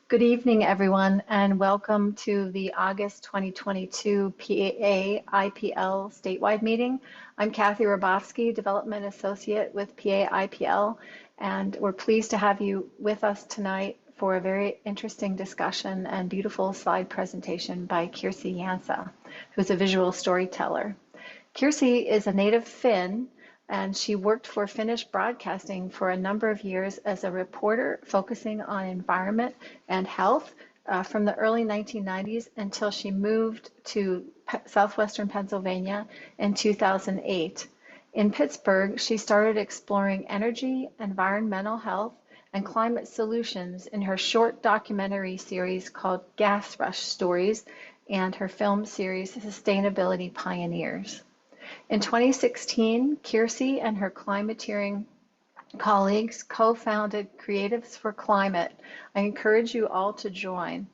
Good evening, everyone, and welcome to the August 2022 PA IPL statewide meeting. I'm Kathy Rabofsky, Development Associate with PA IPL, and we're pleased to have you with us tonight for a very interesting discussion and beautiful slide presentation by Kirsi Jansa, who's a visual storyteller. Kirsi is a native Finn, and she worked for Finnish Broadcasting for a number of years as a reporter focusing on environment and health from the early 1990s until she moved to southwestern Pennsylvania in 2008. In Pittsburgh, she started exploring energy, environmental health, and climate solutions in her short documentary series called Gas Rush Stories and her film series Sustainability Pioneers. In 2016, Kirsi and her climateering colleagues co-founded Creatives for Climate. I encourage you all to join,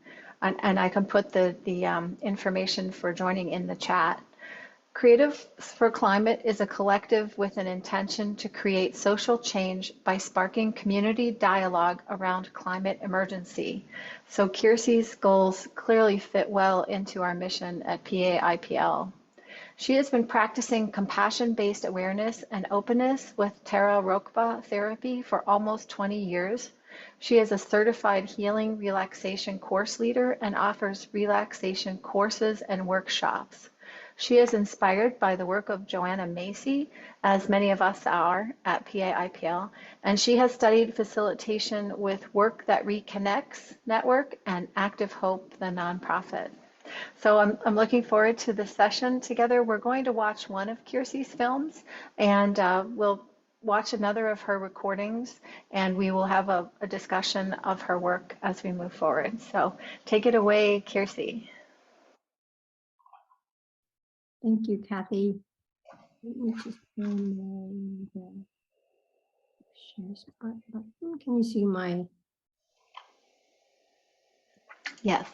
and I can put the information for joining in the chat. Creatives for Climate is a collective with an intention to create social change by sparking community dialogue around climate emergency. So Kirsi's goals clearly fit well into our mission at PA-IPL. She has been practicing compassion-based awareness and openness with Tara Rokpa Therapy for almost 20 years. She is a certified healing relaxation course leader and offers relaxation courses and workshops. She is inspired by the work of Joanna Macy, as many of us are at PA-IPL, and she has studied facilitation with Work That Reconnects Network and Active Hope, the nonprofit. So I'm looking forward to the session together. We're going to watch one of Kirsi's films, and we'll watch another of her recordings, and we will have a discussion of her work as we move forward. So take it away, Kirsi. Thank you, Kathy. Let me just the share button. Can you see my? Yes.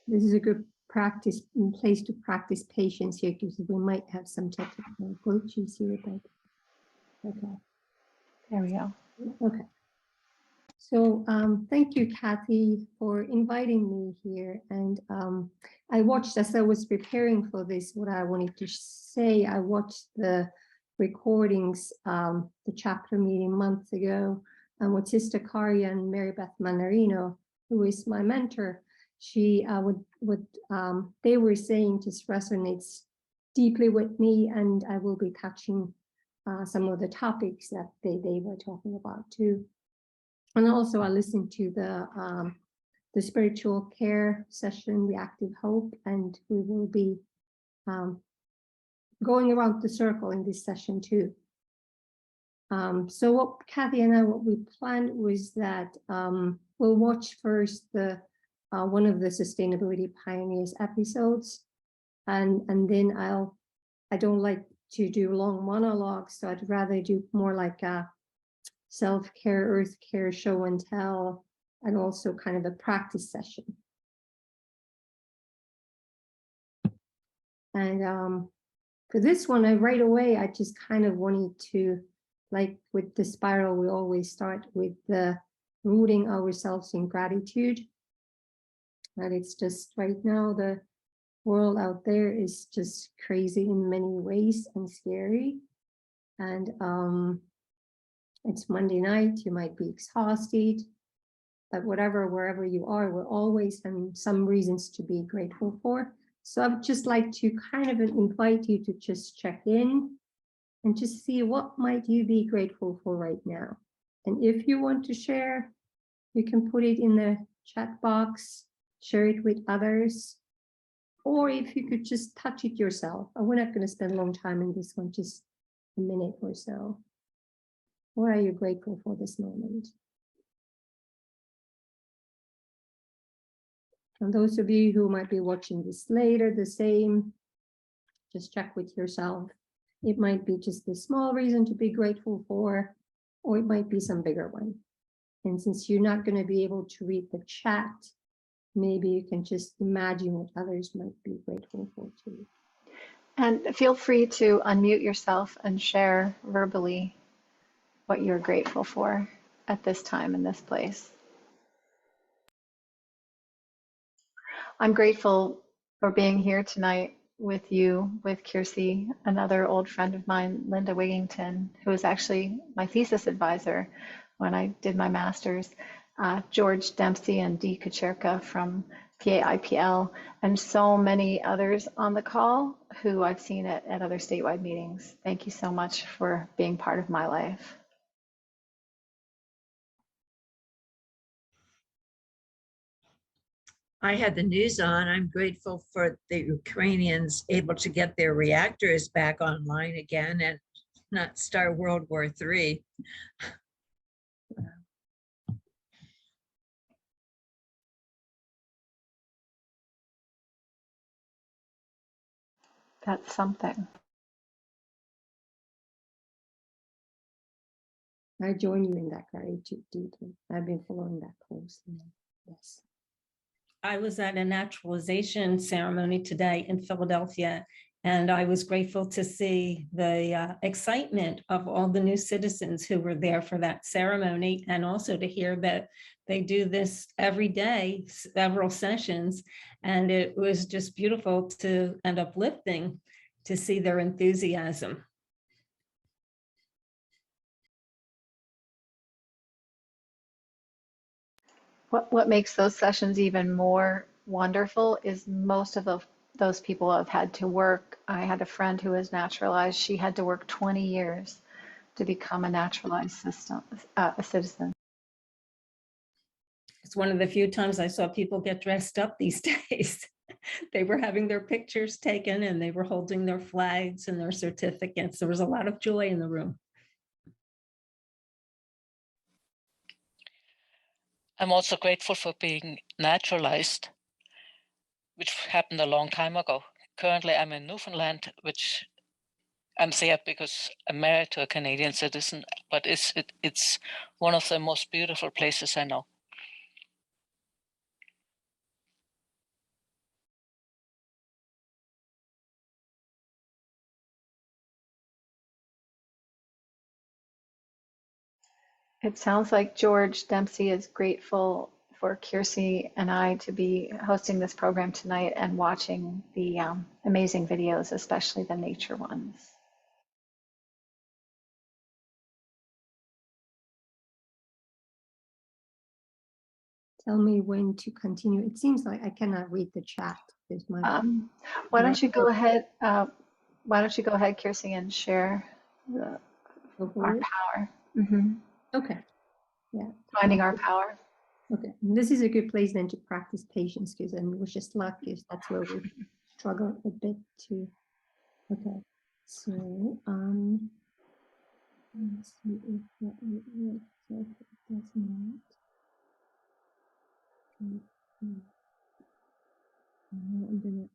This is a good practice place to practice patience here, because we might have some technical glitches here, but okay. There we go. Okay. So thank you, Kathy, for inviting me here. And I watched, as I was preparing for this, what I wanted to say, I watched the recordings, the chapter meeting months ago, and with Sister Karya and Mary Beth Manarino, who is my mentor, she they were saying just resonates deeply with me, and I will be touching some of the topics that they were talking about too. And also I listened to the spiritual care session, the Active Hope, and we will be going around the circle in this session too. So what Kathy and I, what we planned was that we'll watch first the one of the Sustainability Pioneers episodes, and then I don't like to do long monologues, so I'd rather do more like a self-care, earth care, show and tell, and also kind of a practice session. And for this one, right away, I just kind of wanted to, like with the spiral, we always start with the rooting ourselves in gratitude. And it's just right now, the world out there is just crazy in many ways and scary. And it's Monday night, you might be exhausted, but wherever you are, we're always having some reasons to be grateful for. So I would just like to kind of invite you to just check in and just see what might you be grateful for right now. And if you want to share, you can put it in the chat box, share it with others, or if you could just touch it yourself. And we're not going to spend a long time in this one, just a minute or so. What are you grateful for this moment? And those of you who might be watching this later, the same, just check with yourself. It might be just a small reason to be grateful for, or it might be some bigger one. And since you're not going to be able to read the chat, maybe you can just imagine what others might be grateful for too. And feel free to unmute yourself and share verbally what you're grateful for at this time in this place. I'm grateful for being here tonight with you, with Kirsi, another old friend of mine, Linda Wigington, who was actually my thesis advisor when I did my master's, George Dempsey and Dee Kucherka from PAIPL, and so many others on the call who I've seen at other statewide meetings. Thank you so much for being part of my life. I had the news on. I'm grateful for the Ukrainians able to get their reactors back online again and not start World War III. That's something. I join you in that gratitude deeply. I've been following that closely. Yes. I was at a naturalization ceremony today in Philadelphia, and I was grateful to see the excitement of all the new citizens who were there for that ceremony, and also to hear that they do this every day, several sessions, and it was just beautiful to and uplifting to see their enthusiasm. What makes those sessions even more wonderful is most of those people have had to work. I had a friend who was naturalized. She had to work 20 years to become a naturalized a citizen. It's one of the few times I saw people get dressed up these days. They were having their pictures taken and they were holding their flags and their certificates. There was a lot of joy in the room. I'm also grateful for being naturalized, which happened a long time ago. Currently, I'm in Newfoundland, which I'm sad because I'm married to a Canadian citizen, but it's one of the most beautiful places I know. It sounds like George Dempsey is grateful for Kirsi and I to be hosting this program tonight and watching the amazing videos, especially the nature ones. Tell me when to continue. It seems like I cannot read the chat. Why don't you go ahead? Why don't you go ahead, Kirsi, and share our power? Okay. Yeah. Finding our power. Okay. And this is a good place then to practice patience, because then we're just lucky if that's where we struggle a bit too. Okay. So let's see if that would work. So if it does not. Okay. Now I'm gonna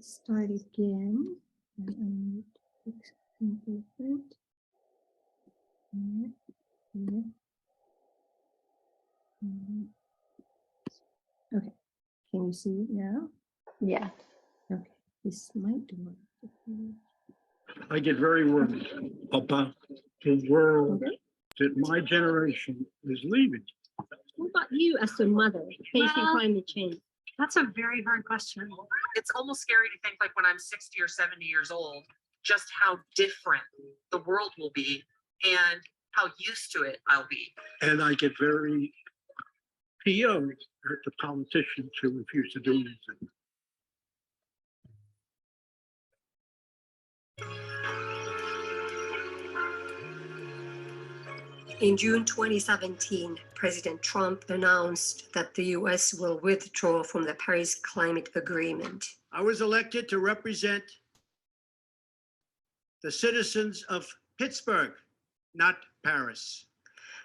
start again. And I need to fix something different. Yeah. Okay. Can you see it now? Yeah. Okay. This might work. I get very worried about the world that my generation is leaving. What about you as a mother facing climate change? That's a very hard question. It's almost scary to think, like, when I'm 60 or 70 years old, just how different the world will be and how used to it I'll be. And I get very PO'd at the politicians who refuse to do anything. In June 2017, President Trump announced that the US will withdraw from the Paris Climate Agreement. I was elected to represent the citizens of Pittsburgh, not Paris.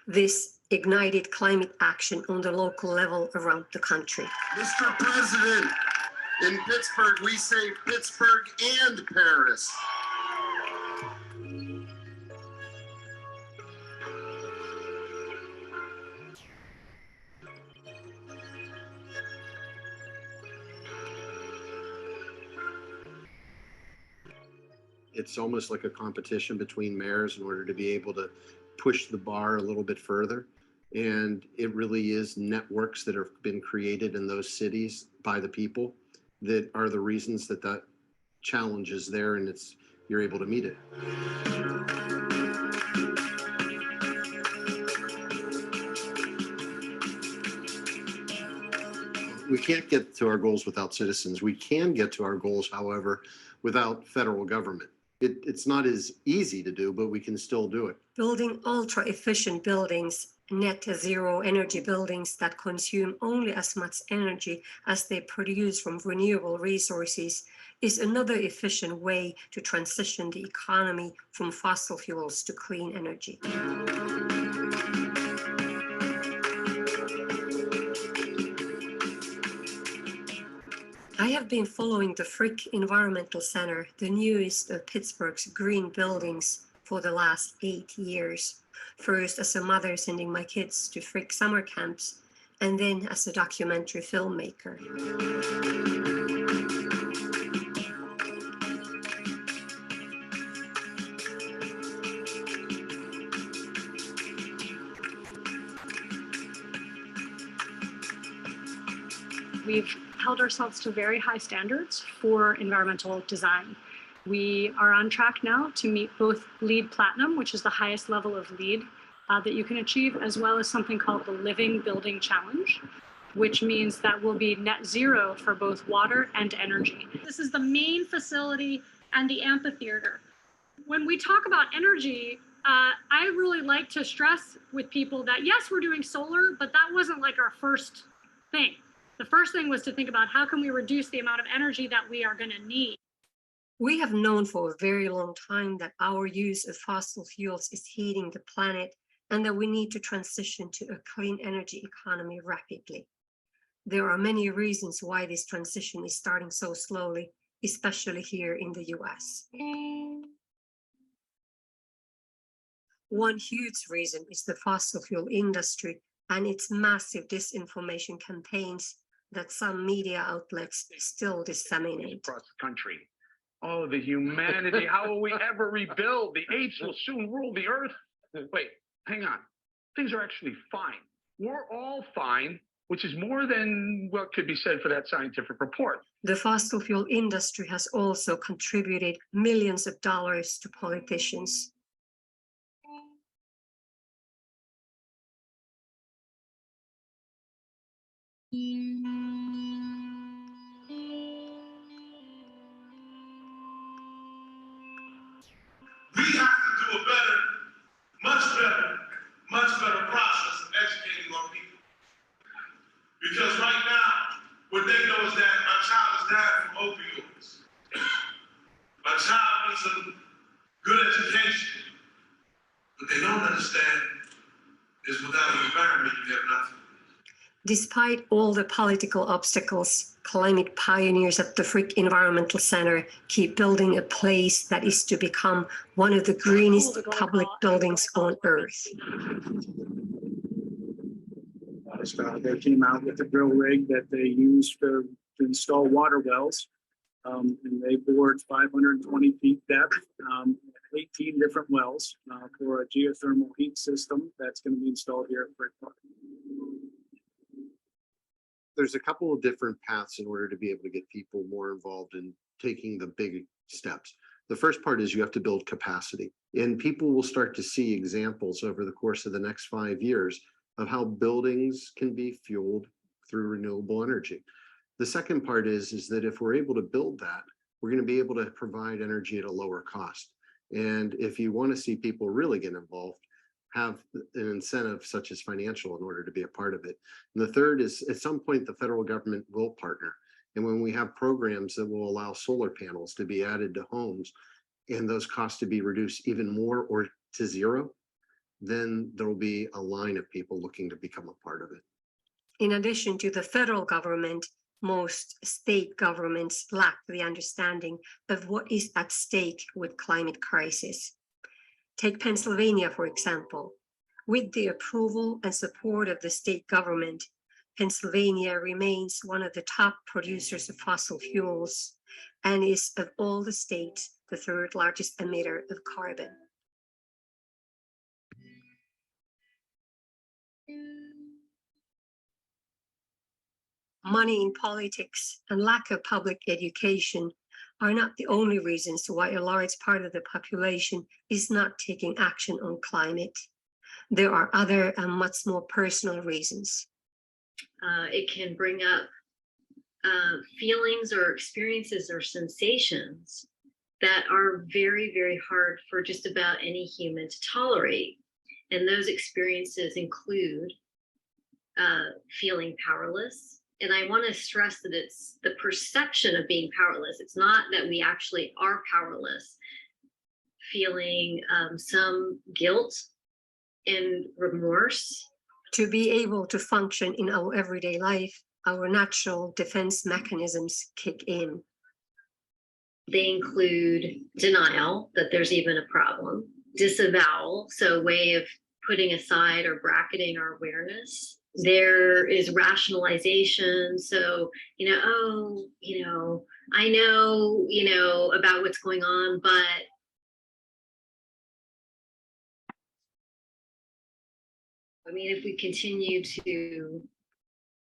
This ignited climate action on the local level around the country. Mr. President, in Pittsburgh, we say Pittsburgh and Paris. It's almost like a competition between mayors in order to be able to push the bar a little bit further. And it really is networks that have been created in those cities by the people that are the reasons that that challenge is there, and you're able to meet it. We can't get to our goals without citizens. We can get to our goals, however, without federal government. It's not as easy to do, but we can still do it. Building ultra-efficient buildings, net zero energy buildings that consume only as much energy as they produce from renewable resources is another efficient way to transition the economy from fossil fuels to clean energy. I have been following the Frick Environmental Center, the newest of Pittsburgh's green buildings, for the last 8 years. First as a mother sending my kids to Frick summer camps, and then as a documentary filmmaker. We've held ourselves to very high standards for environmental design. We are on track now to meet both LEED Platinum, which is the highest level of LEED that you can achieve, as well as something called the Living Building Challenge, which means that we'll be net zero for both water and energy. This is the main facility and the amphitheater. When we talk about energy, I really like to stress with people that yes, we're doing solar, but that wasn't like our first thing. The first thing was to think about how can we reduce the amount of energy that we are going to need. We have known for a very long time that our use of fossil fuels is heating the planet and that we need to transition to a clean energy economy rapidly. There are many reasons why this transition is starting so slowly, especially here in the US. One huge reason is the fossil fuel industry and its massive disinformation campaigns that some media outlets still disseminate. Across the country. Oh, the humanity, how will we ever rebuild? The apes will soon rule the earth. Wait, hang on. Things are actually fine. We're all fine, which is more than what could be said for that scientific report. The fossil fuel industry has also contributed millions of dollars to politicians. We have to do a better, much better process of educating our people. Because right now, what they know is that my child is dying from opioids. My child needs a good education. What they don't understand is without an environment, you have nothing. Despite all the political obstacles, climate pioneers at the Frick Environmental Center keep building a place that is to become one of the greenest public buildings on Earth. They came out with a drill rig that they used to install water wells. And they bored 520 feet depth, 18 different wells for a geothermal heat system that's going to be installed here at Frick Park. There's a couple of different paths in order to be able to get people more involved in taking the big steps. The first part is you have to build capacity, and people will start to see examples over the course of the next 5 years of how buildings can be fueled through renewable energy. The second part is that if we're able to build that, we're going to be able to provide energy at a lower cost. And if you want to see people really get involved, have an incentive such as financial in order to be a part of it. And the third is at some point the federal government will partner. And when we have programs that will allow solar panels to be added to homes and those costs to be reduced even more or to zero, then there will be a line of people looking to become a part of it. In addition to the federal government, most state governments lack the understanding of what is at stake with climate crisis. Take Pennsylvania, for example. With the approval and support of the state government, Pennsylvania remains one of the top producers of fossil fuels and is, of all the states, the third largest emitter of carbon. Money in politics and lack of public education are not the only reasons why a large part of the population is not taking action on climate. There are other and much more personal reasons. It can bring up feelings or experiences or sensations that are very, very hard for just about any human to tolerate. And those experiences include feeling powerless. And I want to stress that it's the perception of being powerless. It's not that we actually are powerless. Feeling some guilt and remorse. To be able to function in our everyday life, our natural defense mechanisms kick in. They include denial that there's even a problem, disavowal, so a way of putting aside or bracketing our awareness. There is rationalization, so, I know, about what's going on, but if we continue to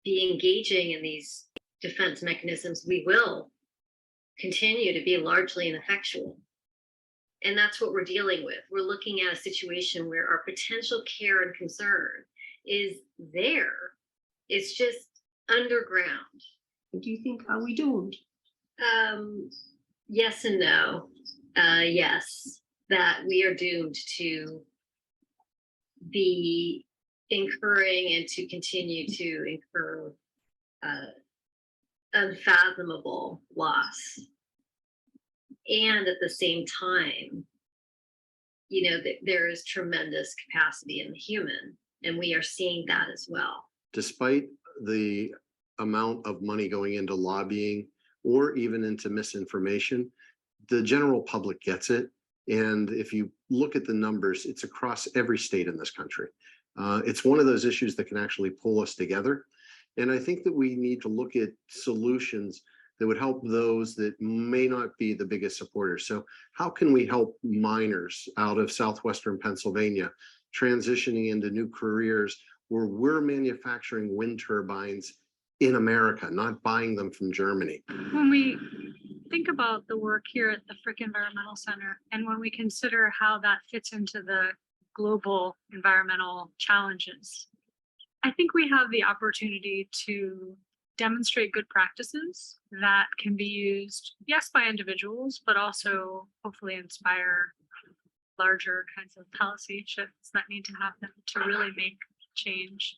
be engaging in these defense mechanisms, we will continue to be largely ineffectual. And that's what we're dealing with. We're looking at a situation where our potential care and concern is there. It's just underground. Do you think, are we doomed? Yes and no. Yes, that we are doomed to be incurring and to continue to incur unfathomable loss. And at the same time, there is tremendous capacity in the human, and we are seeing that as well. Despite the amount of money going into lobbying or even into misinformation, the general public gets it. And if you look at the numbers, it's across every state in this country. It's one of those issues that can actually pull us together. And I think that we need to look at solutions that would help those that may not be the biggest supporters. So how can we help miners out of southwestern Pennsylvania transitioning into new careers where we're manufacturing wind turbines in America, not buying them from Germany? When we think about the work here at the Frick Environmental Center, and when we consider how that fits into the global environmental challenges, I think we have the opportunity to demonstrate good practices that can be used, yes, by individuals, but also hopefully inspire larger kinds of policy shifts that need to happen to really make change.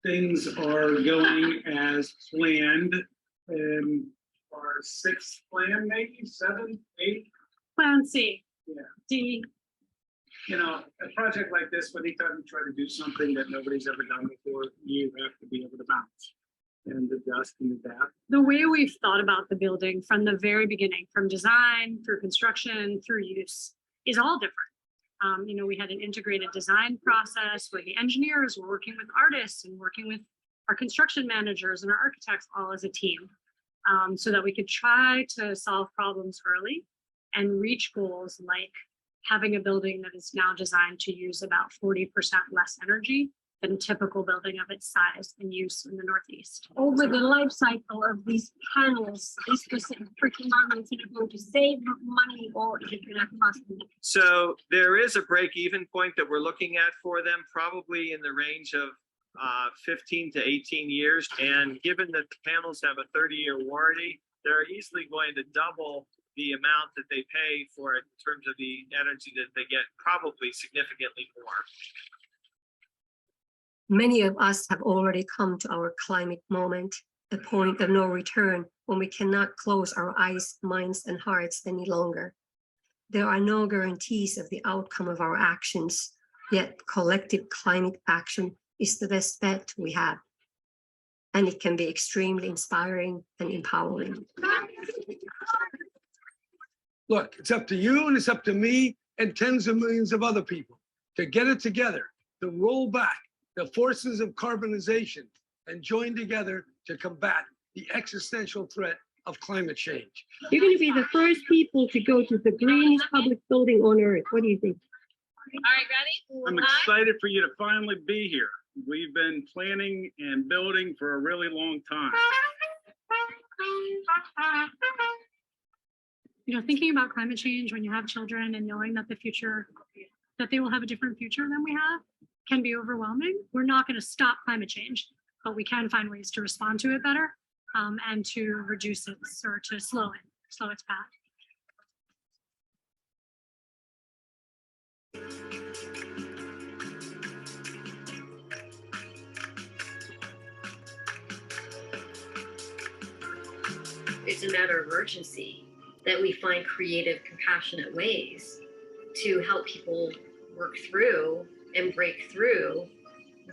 Things are going as planned. Our sixth plan, maybe 7, 8. Plan C. Yeah. D. A project like this, anytime you try to do something that nobody's ever done before, you have to be able to bounce and adjust and adapt. The way we've thought about the building from the very beginning, from design through construction through use, is all different. We had an integrated design process where the engineers were working with artists and working with our construction managers and our architects all as a team, so that we could try to solve problems early and reach goals like having a building that is now designed to use about 40% less energy than a typical building of its size and use in the Northeast. Over the life cycle of these panels, is specific Frick Environment Center going to save money, or is it going to cost money? So there is a break-even point that we're looking at for them, probably in the range of 15 to 18 years. And given that the panels have a 30-year warranty, they're easily going to double the amount that they pay for it in terms of the energy that they get, probably significantly more. Many of us have already come to our climate moment, a point of no return when we cannot close our eyes, minds, and hearts any longer. There are no guarantees of the outcome of our actions, yet collective climate action is the best bet we have. And it can be extremely inspiring and empowering. Look, it's up to you and it's up to me and tens of millions of other people to get it together, to roll back the forces of carbonization and join together to combat the existential threat of climate change. You're going to be the first people to go to the greenest public building on earth. What do you think? right, ready? I'm excited for you to finally be here. We've been planning and building for a really long time. You know, thinking about climate change when you have children and knowing that that they will have a different future than we have can be overwhelming. We're not going to stop climate change, but we can find ways to respond to it better and to reduce it or to slow its path. It's a matter of urgency that we find creative, compassionate ways to help people work through and break through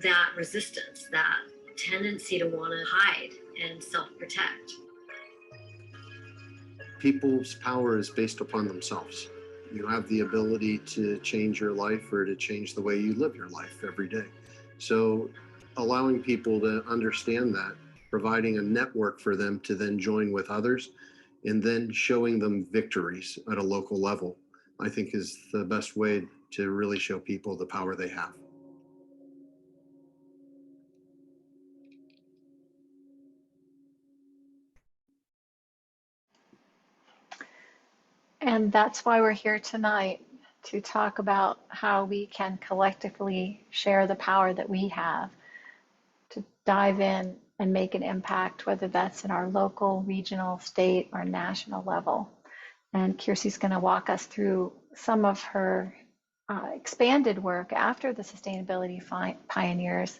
that resistance, that tendency to want to hide and self-protect. People's power is based upon themselves. You have the ability to change your life or to change the way you live your life every day. So allowing people to understand that, providing a network for them to then join with others, and then showing them victories at a local level, I think is the best way to really show people the power they have. And that's why we're here tonight, to talk about how we can collectively share the power that we have to dive in and make an impact, whether that's in our local, regional, state, or national level. And Kirsi's going to walk us through some of her expanded work after the Sustainability Pioneers.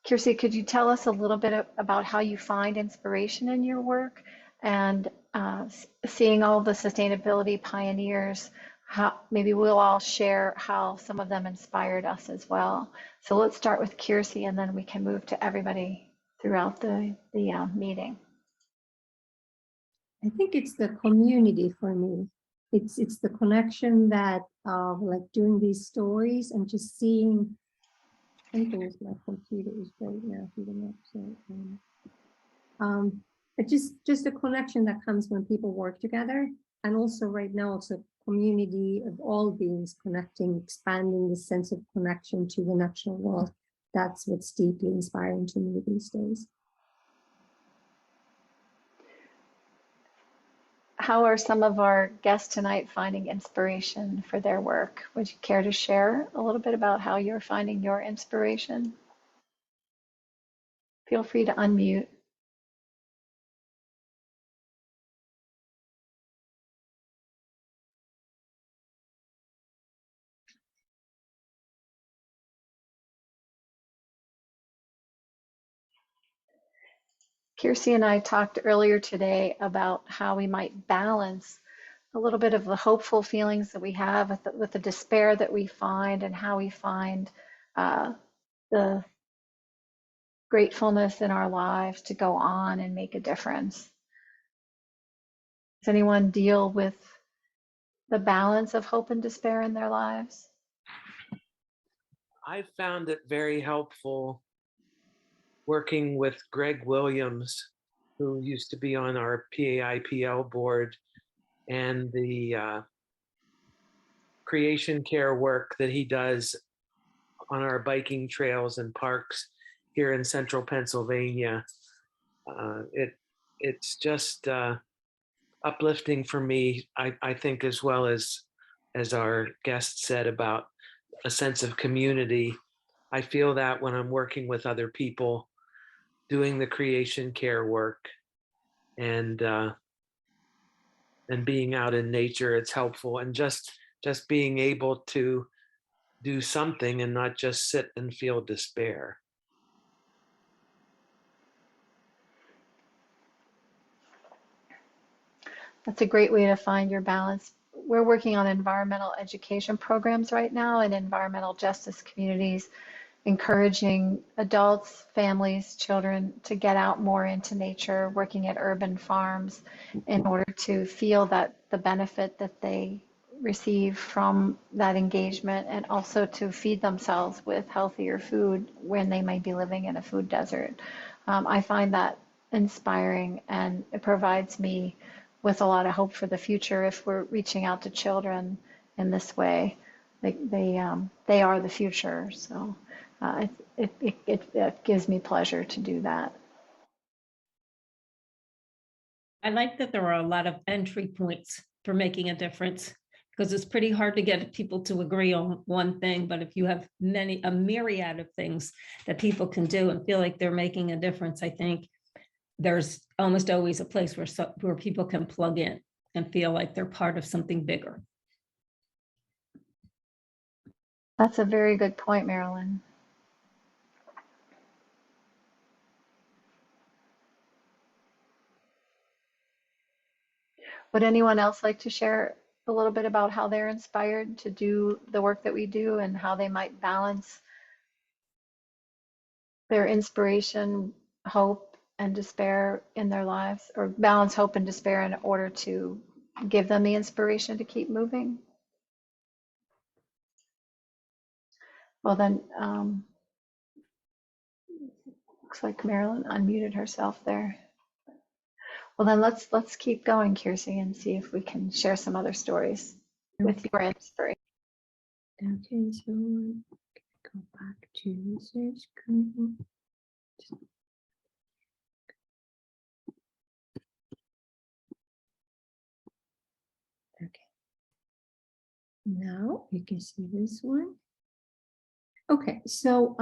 Kirsi, could you tell us a little bit about how you find inspiration in your work, and seeing all the Sustainability Pioneers, maybe we'll all share how some of them inspired us as well. So let's start with Kirsi, and then we can move to everybody throughout the meeting. I think it's the community for me. It's the connection that like doing these stories and just seeing. I think it was my computer is right now heating up. So but just the connection that comes when people work together, and also right now it's a community of all beings connecting, expanding the sense of connection to the natural world. That's what's deeply inspiring to me these days. How are some of our guests tonight finding inspiration for their work? Would you care to share a little bit about how you're finding your inspiration? Feel free to unmute. Kirsi and I talked earlier today about how we might balance a little bit of the hopeful feelings that we have with the despair that we find, and how we find the gratefulness in our lives to go on and make a difference. Does anyone deal with the balance of hope and despair in their lives? I found it very helpful working with Greg Williams, who used to be on our PAIPL board, and the creation care work that he does on our biking trails and parks here in central Pennsylvania. It's just uplifting for me, I think, as well as our guest said about a sense of community. I feel that when I'm working with other people, doing the creation care work and being out in nature, it's helpful. And just being able to do something and not just sit and feel despair. That's a great way to find your balance. We're working on environmental education programs right now in environmental justice communities, encouraging adults, families, children to get out more into nature, working at urban farms in order to feel that the benefit that they receive from that engagement, and also to feed themselves with healthier food when they might be living in a food desert. I find that inspiring, and it provides me with a lot of hope for the future if we're reaching out to children in this way. they are the future. So it gives me pleasure to do that. I like that there are a lot of entry points for making a difference, because it's pretty hard to get people to agree on one thing. But if you have a myriad of things that people can do and feel like they're making a difference, I think there's almost always a place where people can plug in and feel like they're part of something bigger. That's a very good point, Marilyn. Would anyone else like to share a little bit about how they're inspired to do the work that we do and how they might balance their inspiration, hope, and despair in their lives, or balance hope and despair in order to give them the inspiration to keep moving? Well, then, looks like Marilyn unmuted herself there. Well, then let's keep going, Kirsi, and see if we can share some other stories with your inspiration. Okay, so go back to the screen. Okay. Now you can see this one. Okay, so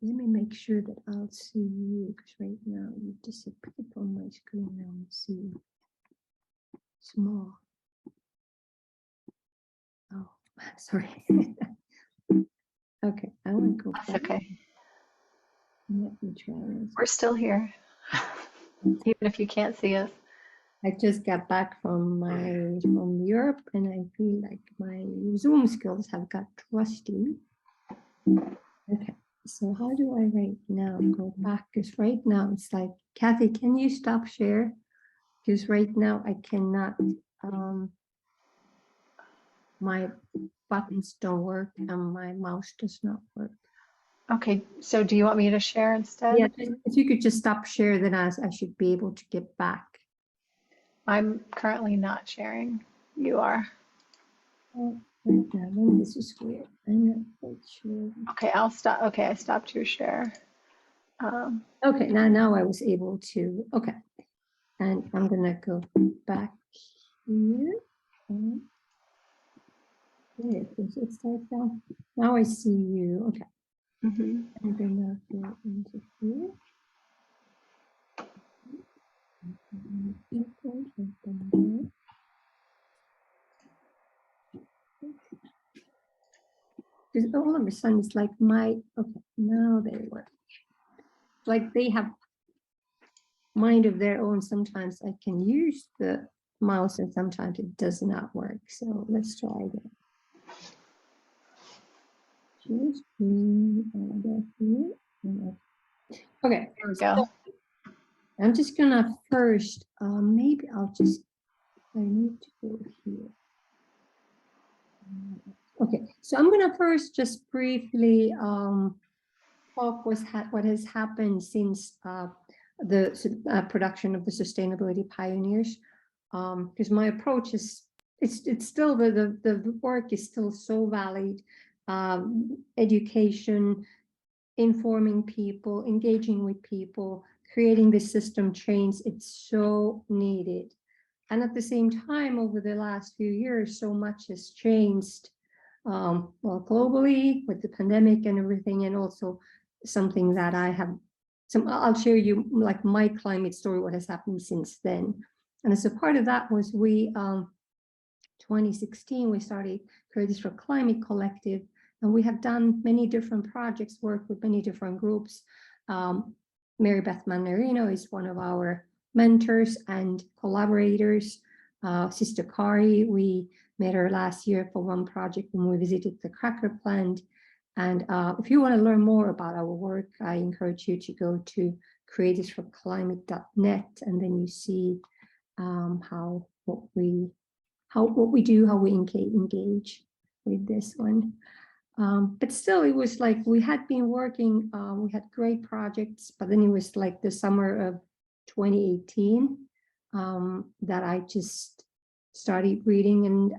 let me make sure that I'll see you, because right now you disappeared from my screen. Now I see you small. Oh, sorry. Okay, I want to go back. Okay. Let me try this. We're still here, even if you can't see us. I just got back from Europe, and I feel like my Zoom skills have got rusty. Okay, so how do I right now go back? Because right now it's like, Kathy, can you stop share? Because right now I cannot, my buttons don't work and my mouse does not work. Okay, so do you want me to share instead? Yeah, if you could just stop share, then I should be able to get back. I'm currently not sharing. You are. Oh, right now, then this is weird. I'm not quite sure. Okay, I'll stop. Okay, I stopped your share. Okay, now I was able to. Okay, and I'm gonna go back here. There it is. It's like that. Now I see you. Okay. I'm gonna go into here. Because all of a sudden it's like okay, now they work. Like they have mind of their own. Sometimes I can use the mouse and sometimes it does not work. So let's try again. Okay, here we go. I'm just gonna first, maybe I need to go here. Okay, so I'm gonna first just briefly talk what has happened since the production of the Sustainability Pioneers, because my approach is it's still the work is still so valid. Education, informing people, engaging with people, creating the system change, it's so needed. And at the same time, over the last few years, so much has changed, well, globally with the pandemic and everything, and also something that I'll share you like my climate story, what has happened since then. And as a part of that was 2016, we started Creators for Climate Collective, and we have done many different projects, worked with many different groups. Mary Beth Manarino is one of our mentors and collaborators. Sister Kari, we met her last year for one project when we visited the cracker plant. And if you want to learn more about our work, I encourage you to go to creatorsforclimate.net, and then you see what we do, how we engage with this one. But still, it was like we had been working, we had great projects, but then it was like the summer of 2018 that I just started reading and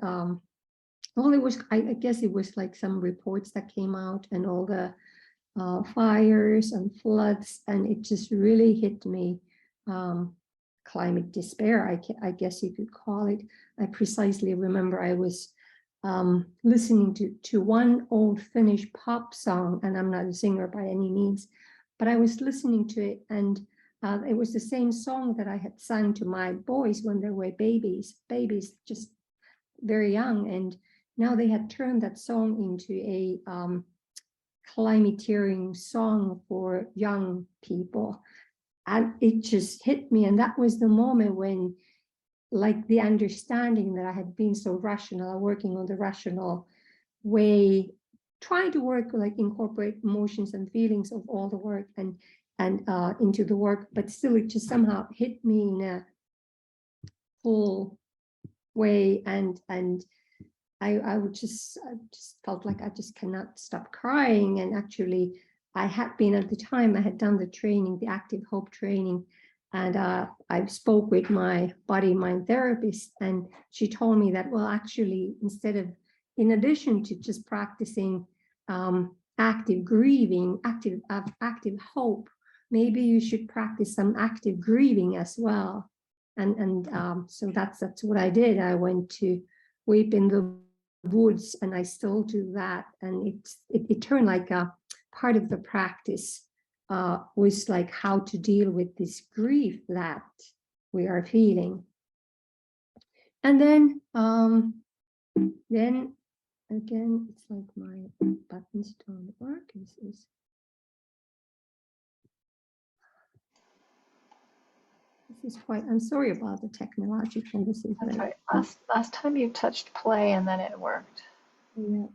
Well, it was, I guess it was like some reports that came out and all the fires and floods, and it just really hit me. Climate despair, I guess you could call it. I precisely remember I was listening to one old Finnish pop song, and I'm not a singer by any means, but I was listening to it, and it was the same song that I had sung to my boys when they were babies, just very young, and now they had turned that song into a climateering song for young people. And it just hit me. And that was the moment when, like, the understanding that I had been so rational, working on the rational way, trying to work, like, incorporate emotions and feelings of all the work and into the work, but still it just somehow hit me in a full way. And I just felt like I just cannot stop crying. And actually, I had been at the time, I had done the training, the active hope training, and I spoke with my body-mind therapist, and she told me that, well, actually, in addition to just practicing active grieving, active hope, maybe you should practice some active grieving as well. And so that's what I did. I went to weep in the woods, and I still do that. And it turned like a part of the practice was like how to deal with this grief that we are feeling. And then again, it's like my buttons don't work. This is quite, I'm sorry about the technological. This is That's right. Last time you touched play and then it worked. Yeah.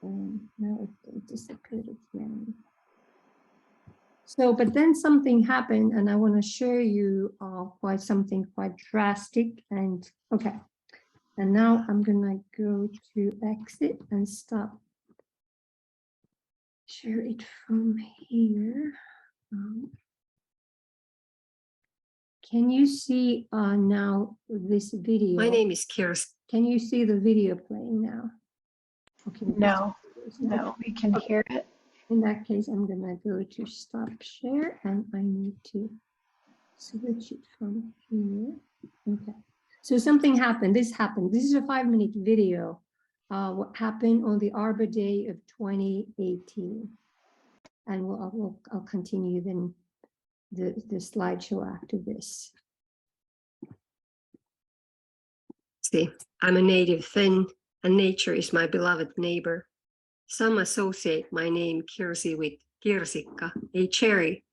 Now it disappeared again. So, but then something happened, and I want to share you something quite drastic. And okay, and now I'm gonna go to exit and stop. Share it from here. Can you see now this video? My name is Kirsi. Can you see the video playing now? Okay. No, we can hear it. In that case, I'm gonna go to stop share, and I need to switch it from here. Okay. So something happened. This happened. This is a 5-minute video. What happened on the Arbor Day of 2018, and I'll continue then the slideshow after this. See, I'm a native Finn, and nature is my beloved neighbor. Some associate my name Kirsi with kirsikka, a cherry.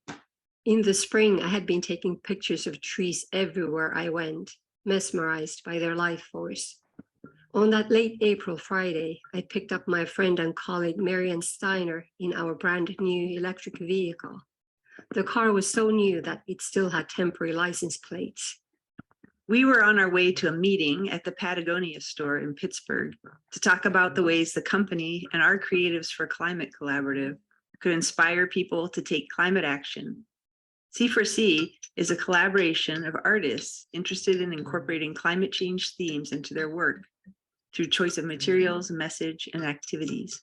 In the spring, I had been taking pictures of trees everywhere I went, mesmerized by their life force. On that late April Friday, I picked up my friend and colleague Marianne Steiner in our brand new electric vehicle. The car was so new that it still had temporary license plates. We were on our way to a meeting at the Patagonia store in Pittsburgh to talk about the ways the company and our Creatives for Climate Collaborative could inspire people to take climate action. C4C is a collaboration of artists interested in incorporating climate change themes into their work through choice of materials, message, and activities.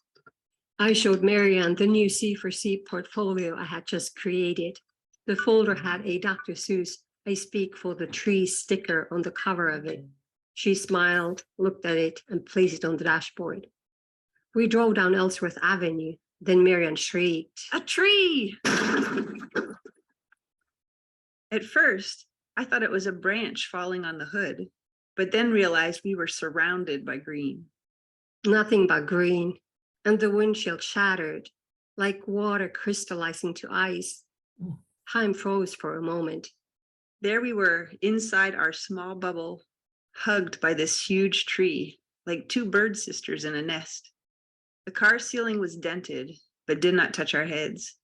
I showed Marianne the new C4C portfolio I had just created. The folder had a Dr. Seuss I Speak for the Trees sticker on the cover of it. She smiled, looked at it, and placed it on the dashboard. We drove down Ellsworth Avenue. Then Marianne shrieked, "A tree!" At first, I thought it was a branch falling on the hood, but then realized we were surrounded by green. Nothing but green, and the windshield shattered, like water crystallizing to ice. Time froze for a moment. There we were, inside our small bubble, hugged by this huge tree, like two bird sisters in a nest. The car ceiling was dented, but did not touch our heads.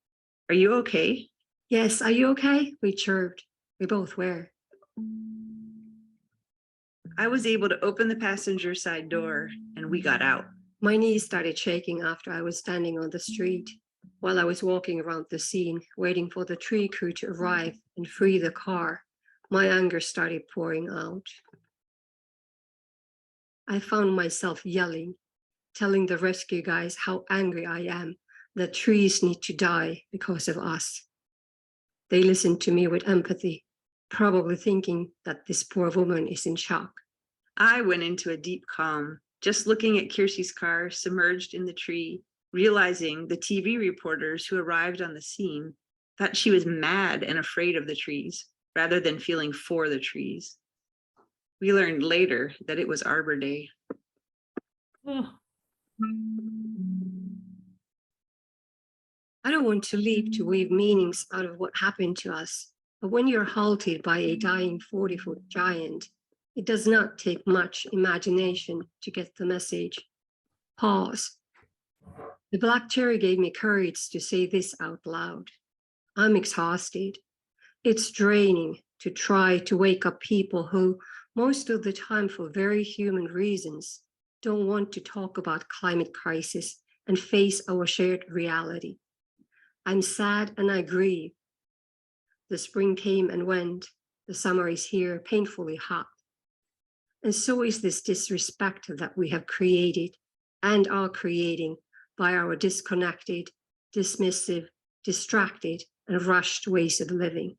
"Are you okay?" "Yes, are you okay?" we chirped. We both were. I was able to open the passenger side door, and we got out. My knees started shaking after I was standing on the street. While I was walking around the scene, waiting for the tree crew to arrive and free the car, my anger started pouring out. I found myself yelling, telling the rescue guys how angry I am that trees need to die because of us. They listened to me with empathy, probably thinking that this poor woman is in shock. I went into a deep calm, just looking at Kirsi's car submerged in the tree, realizing the TV reporters who arrived on the scene thought she was mad and afraid of the trees, rather than feeling for the trees. We learned later that it was Arbor Day. I don't want to leap to weave meanings out of what happened to us, but when you're halted by a dying 40-foot giant, it does not take much imagination to get the message. Pause. The black cherry gave me courage to say this out loud. I'm exhausted. It's draining to try to wake up people who, most of the time for very human reasons, don't want to talk about climate crisis and face our shared reality. I'm sad and I grieve. The spring came and went. The summer is here, painfully hot. And so is this disrespect that we have created and are creating by our disconnected, dismissive, distracted, and rushed ways of living.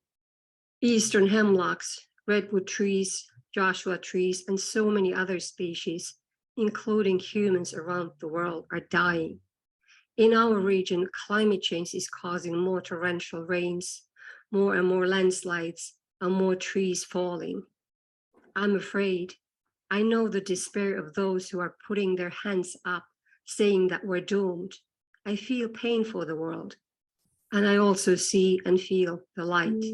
Eastern hemlocks, redwood trees, Joshua trees, and so many other species, including humans around the world, are dying. In our region, climate change is causing more torrential rains, more and more landslides, and more trees falling. I'm afraid. I know the despair of those who are putting their hands up, saying that we're doomed. I feel pain for the world, and I also see and feel the light.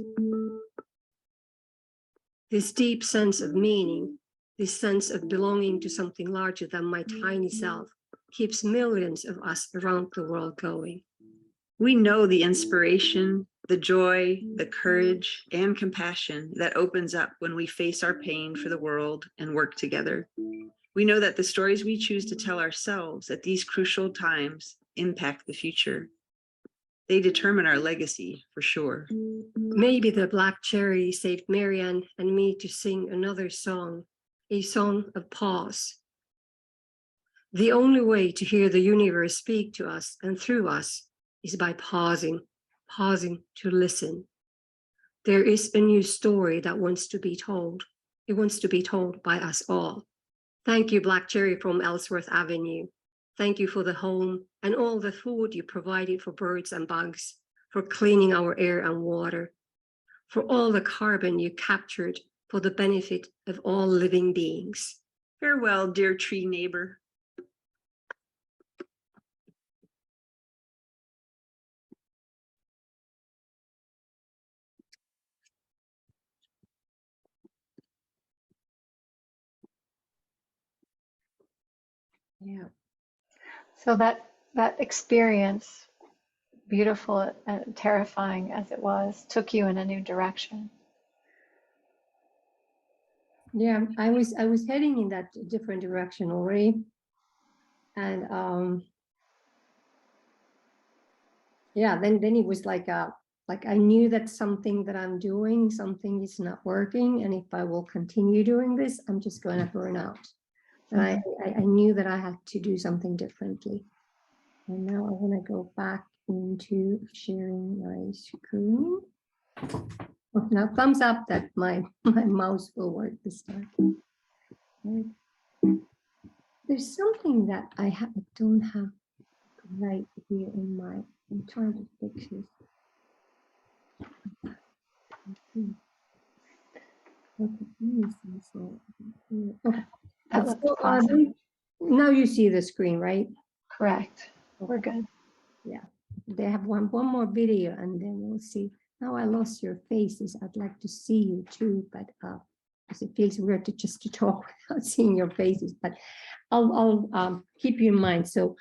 This deep sense of meaning, this sense of belonging to something larger than my tiny self, keeps millions of us around the world going. We know the inspiration, the joy, the courage, and compassion that opens up when we face our pain for the world and work together. We know that the stories we choose to tell ourselves at these crucial times impact the future. They determine our legacy, for sure. Maybe the black cherry saved Marianne and me to sing another song, a song of pause. The only way to hear the universe speak to us and through us is by pausing to listen. There is a new story that wants to be told. It wants to be told by us all. Thank you, Black Cherry from Ellsworth Avenue. Thank you for the home and all the food you provided for birds and bugs, for cleaning our air and water, for all the carbon you captured for the benefit of all living beings. Farewell, dear tree neighbor. Yeah. So that experience, beautiful and terrifying as it was, took you in a new direction. Yeah, I was heading in that different direction already. And yeah, then it was like I knew that something that I'm doing, something is not working. And if I will continue doing this, I'm just going to burn out. And I knew that I had to do something differently. And now I want to go back into sharing my screen. Oh, now thumbs up that my mouse will work this time. Right. There's something that I don't have right here in my, I'm trying to fix this. Okay, let me see. So, okay. That looks awesome. Now you see the screen, right? Correct. We're good. Yeah. They have one more video and then we'll see. Now I lost your faces. I'd like to see you too, but because it feels weird to talk without seeing your faces, but I'll keep you in mind. So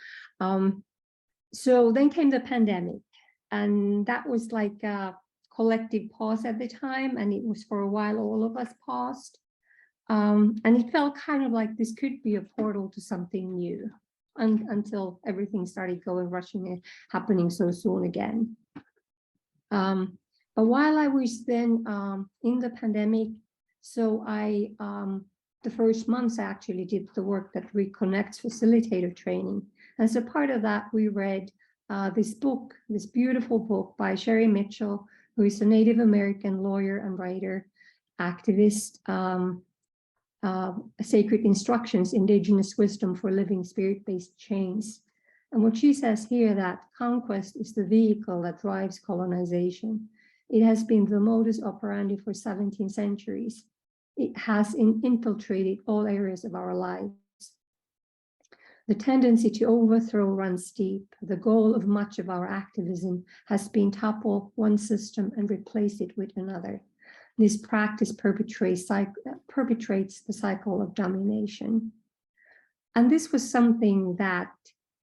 so then came the pandemic, and that was like a collective pause at the time, and it was for a while all of us paused. And it felt kind of like this could be a portal to something new until everything started rushing and happening so soon again. But while I was then in the pandemic, so I the first months I actually did the Work That Reconnects facilitator training. As a part of that, we read this book, this beautiful book by Sherry Mitchell, who is a Native American lawyer and writer, activist, Sacred Instructions, Indigenous Wisdom for Living Spirit-Based Chains. And what she says here, that conquest is the vehicle that drives colonization. It has been the modus operandi for 17 centuries. It has infiltrated all areas of our lives. The tendency to overthrow runs deep. The goal of much of our activism has been topple one system and replace it with another. This practice perpetrates the cycle of domination. And this was something that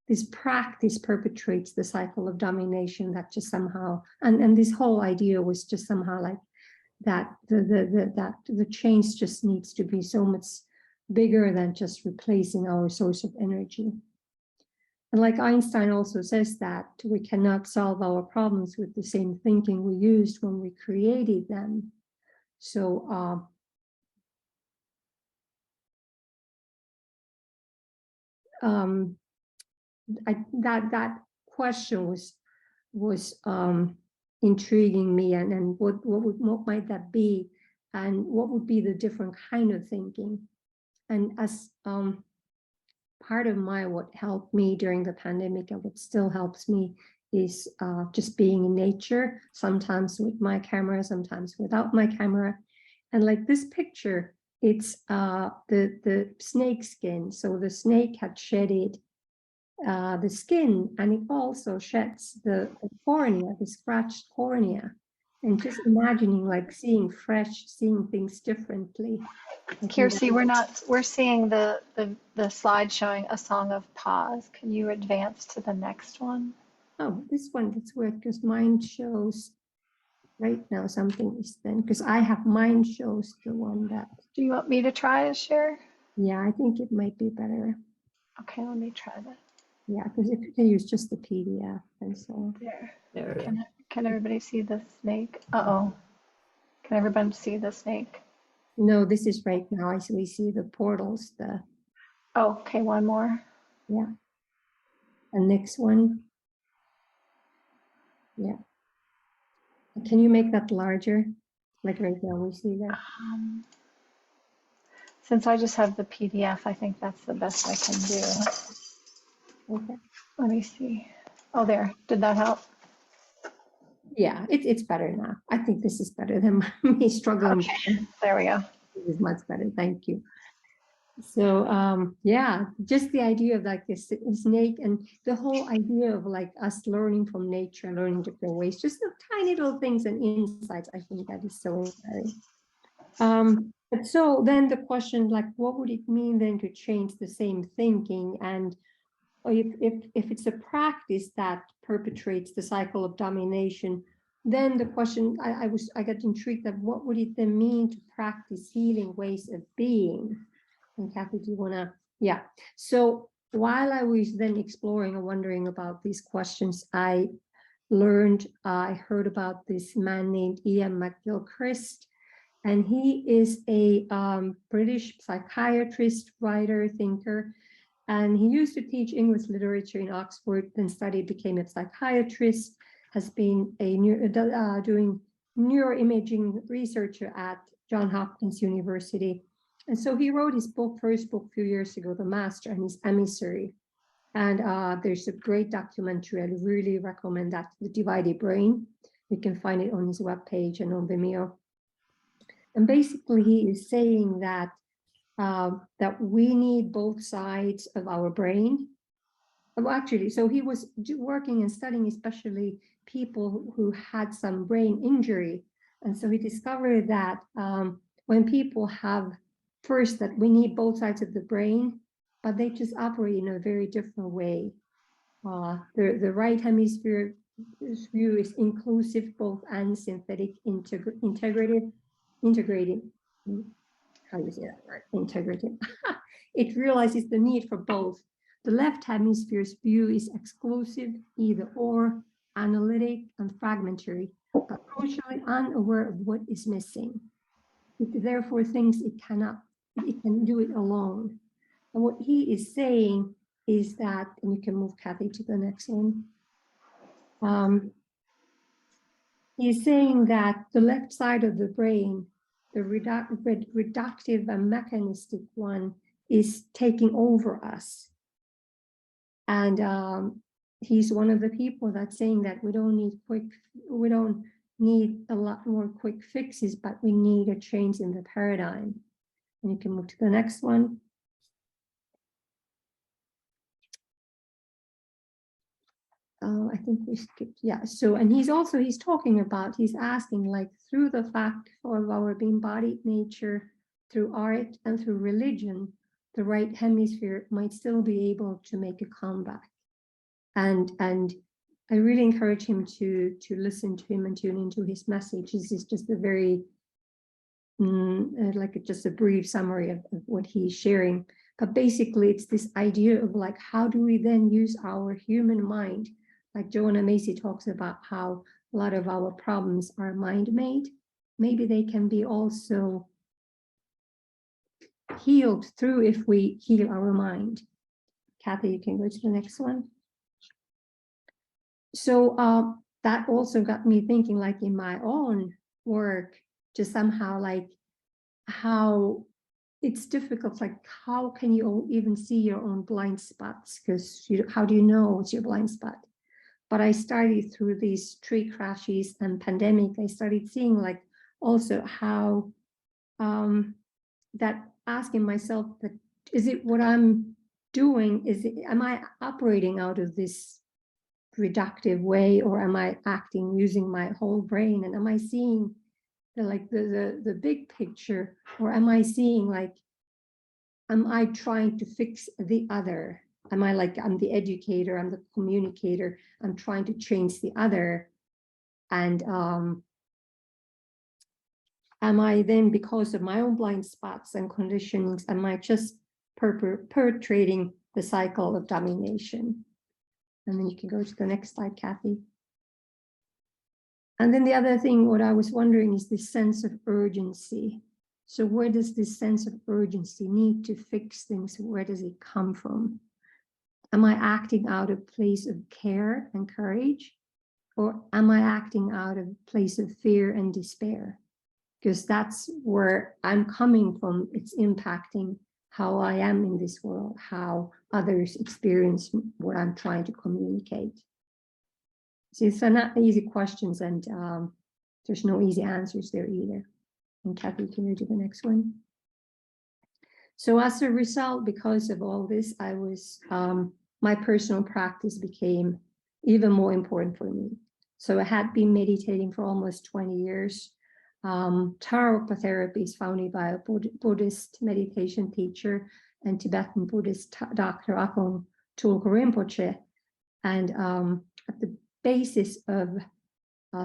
this practice perpetrates the cycle of domination that just somehow, and this whole idea was just somehow like that the change just needs to be so much bigger than just replacing our source of energy. And like Einstein also says that we cannot solve our problems with the same thinking we used when we created them. So that question was intriguing me, and what might that be, and what would be the different kind of thinking. And as part of what helped me during the pandemic, and what still helps me, is just being in nature, sometimes with my camera, sometimes without my camera. And like this picture, it's the snake skin. So the snake had shedded the skin, and it also sheds the cornea, the scratched cornea. And just imagining like seeing fresh, seeing things differently. Kirsi, we're seeing the slide showing a song of pause. Can you advance to the next one? Oh, this one, that's weird because mine shows right now something is then, because I have mine shows the one that. Do you want me to try to share? Yeah, I think it might be better. Okay, let me try that. Yeah, because if you can use just the PDF and so. There. Can everybody see the snake? Uh-oh. Can everybody see the snake? No, this is right now. We see the portals. Oh, okay, one more. Yeah. And next one. Yeah. Can you make that larger? Like right now we see that. Since I just have the PDF, I think that's the best I can do. Okay. Let me see. Oh, there. Did that help? Yeah, it's better now. I think this is better than me struggling. Okay, there we go. This is much better. Thank you. So yeah, just the idea of like this snake, and the whole idea of like us learning from nature, learning different ways, just the tiny little things and insights. I think that is so inspiring. But so then the question, like, what would it mean then to change the same thinking? And if it's a practice that perpetrates the cycle of domination, then the question, I got intrigued at what would it then mean to practice healing ways of being? And Kathy, do you want to? Yeah. So while I was then exploring and wondering about these questions, I heard about this man named Ian McGilchrist, and he is a British psychiatrist, writer, thinker, and he used to teach English literature in Oxford, then studied, became a psychiatrist, has been doing neuroimaging researcher at Johns Hopkins University. And so he wrote his first book a few years ago, The Master and His Emissary. And there's a great documentary. I really recommend that, The Divided Brain. You can find it on his webpage and on Vimeo. And basically he is saying that that we need both sides of our brain. Well, actually, so he was working and studying especially people who had some brain injury. And so he discovered that when people have, first, that we need both sides of the brain, but they just operate in a very different way. The right hemisphere view is inclusive, both, and synthetic, integrated. How do you say that word? Integrative. It realizes the need for both. The left hemisphere's view is exclusive, either or, analytic, and fragmentary, but crucially unaware of what is missing. It therefore thinks it cannot it can do it alone. And what he is saying is that, and you can move Kathy to the next one. He's saying that the left side of the brain, the reductive and mechanistic one, is taking over us. And he's one of the people that's saying that we don't need a lot more quick fixes, but we need a change in the paradigm. And you can move to the next one. I think we skipped, yeah. So, and he's talking about, he's asking, like, through the fact of our embodied nature, through art and through religion, the right hemisphere might still be able to make a comeback. And I really encourage him to listen to him and tune into his message. This is just a very, just a brief summary of what he's sharing. But basically, it's this idea of, like, how do we then use our human mind? Like Joanna Macy talks about how a lot of our problems are mind-made. Maybe they can be also healed through if we heal our mind. Kathy, you can go to the next one. So that also got me thinking, like, in my own work, just somehow, like, how it's difficult, like, how can you even see your own blind spots? Because how do you know it's your blind spot? But I started through these tree crashes and pandemic, I started seeing, like, also how that asking myself, that is it what I'm doing? Am I operating out of this reductive way, or am I acting using my whole brain? And am I seeing the big picture, or am I seeing, like, am I trying to fix the other? Am I, like, I'm the educator, I'm the communicator, I'm trying to change the other? And am I then, because of my own blind spots and conditionings, am I just perpetrating the cycle of domination? And then you can go to the next slide, Kathy. And then the other thing, what I was wondering, is this sense of urgency. So where does this sense of urgency, need to fix things, where does it come from? Am I acting out of a place of care and courage? Or am I acting out of a place of fear and despair? Because that's where I'm coming from. It's impacting how I am in this world, how others experience what I'm trying to communicate. So it's not easy questions, and there's no easy answers there either. And Kathy, can you do the next one? So as a result, because of all this, I was, my personal practice became even more important for me. So I had been meditating for almost 20 years. Tara Rokpa Therapy is founded by a Buddhist meditation teacher and Tibetan Buddhist Dr. Akong Tulku Rinpoche. And at the basis of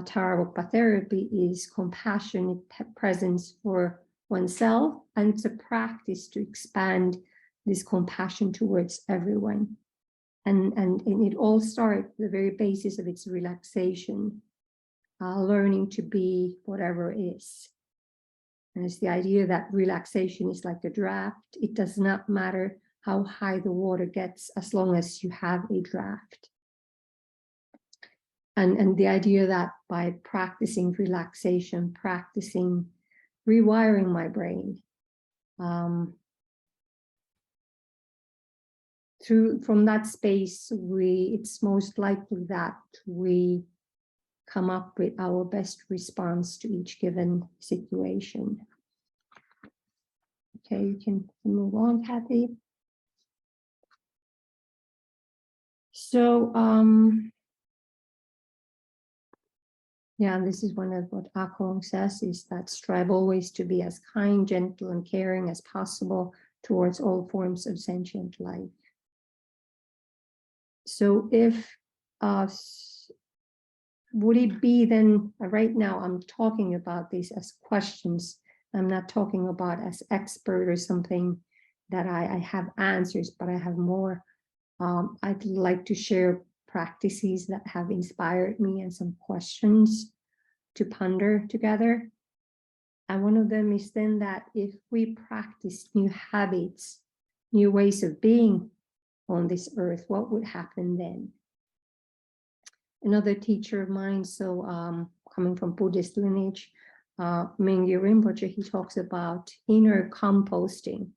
Tara Rokpa Therapy is compassionate presence for oneself, and it's a practice to expand this compassion towards everyone. And it all starts at the very basis of its relaxation, learning to be whatever is. And it's the idea that relaxation is like a draft. It does not matter how high the water gets as long as you have a draft. And the idea that by practicing relaxation, practicing rewiring my brain, from that space, it's most likely that we come up with our best response to each given situation. Okay, you can move on, Kathy. So, yeah, and this is one of what Akong says, is that strive always to be as kind, gentle, and caring as possible towards all forms of sentient life. So if, would it be then, right now I'm talking about these as questions, I'm not talking about as expert or something that I have answers, but I have more, I'd like to share practices that have inspired me and some questions to ponder together. And one of them is then that if we practice new habits, new ways of being on this earth, what would happen then? Another teacher of mine, so coming from Buddhist lineage, Mingyur Rinpoche, he talks about inner composting.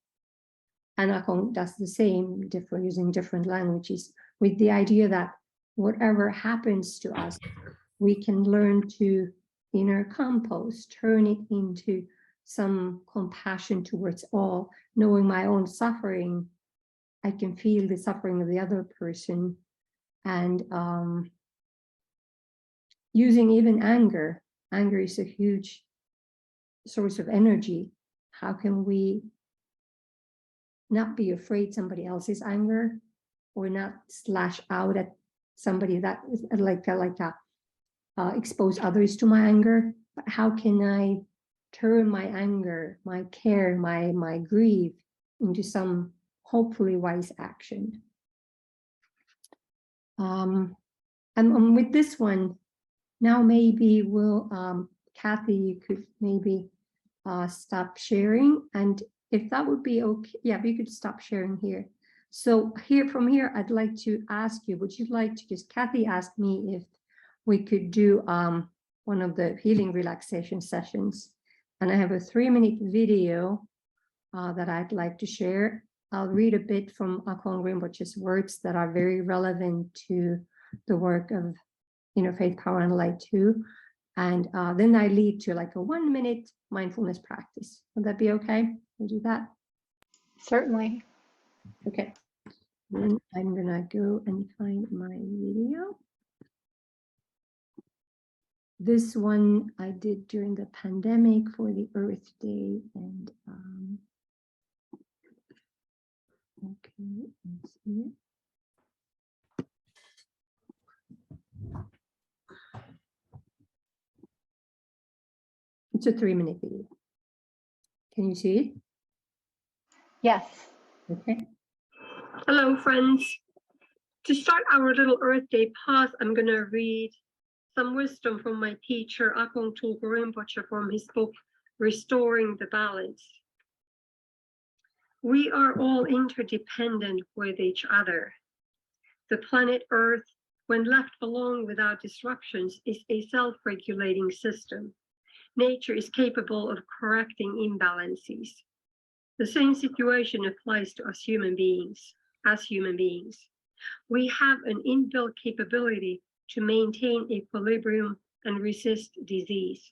And Akong does the same, using different languages, with the idea that whatever happens to us, we can learn to inner compost, turn it into some compassion towards all. Knowing my own suffering, I can feel the suffering of the other person, and using even anger. Anger is a huge source of energy. How can we not be afraid somebody else's anger, or not slash out at somebody that is expose others to my anger? But how can I turn my anger, my care, my grief into some hopefully wise action? And with this one, now maybe we'll, Kathy, you could maybe stop sharing, and if that would be okay, yeah, we could stop sharing here. So from here, I'd like to ask you, would you like to just, Kathy asked me if we could do one of the healing relaxation sessions, and I have a 3-minute video that I'd like to share. I'll read a bit from Akong Rinpoche's words that are very relevant to the work of Faith, Power, and Light too. And then I lead to like a 1-minute mindfulness practice. Would that be okay? We'll do that. Certainly. Okay. Then I'm gonna go and find my video. This one I did during the pandemic for the Earth Day, and okay, let's see it. It's a 3-minute video. Can you see it? Yes. Okay. Hello, friends. To start our little Earth Day pause, I'm going to read some wisdom from my teacher, Akong Tulku Rinpoche, from his book, Restoring the Balance. We are all interdependent with each other. The planet Earth, when left alone without disruptions, is a self-regulating system. Nature is capable of correcting imbalances. The same situation applies to us human beings. As human beings, we have an inbuilt capability to maintain equilibrium and resist disease.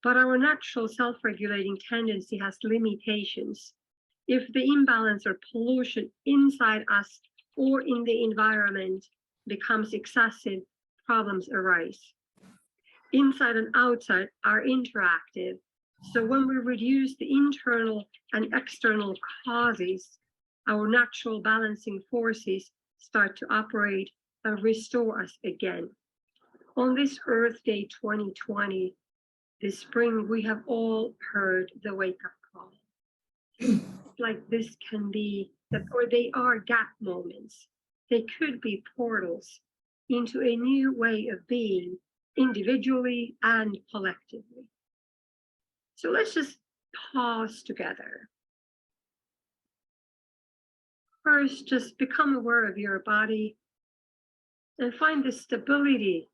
But our natural self-regulating tendency has limitations. If the imbalance or pollution inside us or in the environment becomes excessive, problems arise. Inside and outside are interactive. So when we reduce the internal and external causes, our natural balancing forces start to operate and restore us again. On this Earth Day 2020, this spring, we have all heard the wake-up call. Like this can be, or they are gap moments. They could be portals into a new way of being, individually and collectively. So let's just pause together. First, just become aware of your body and find the stability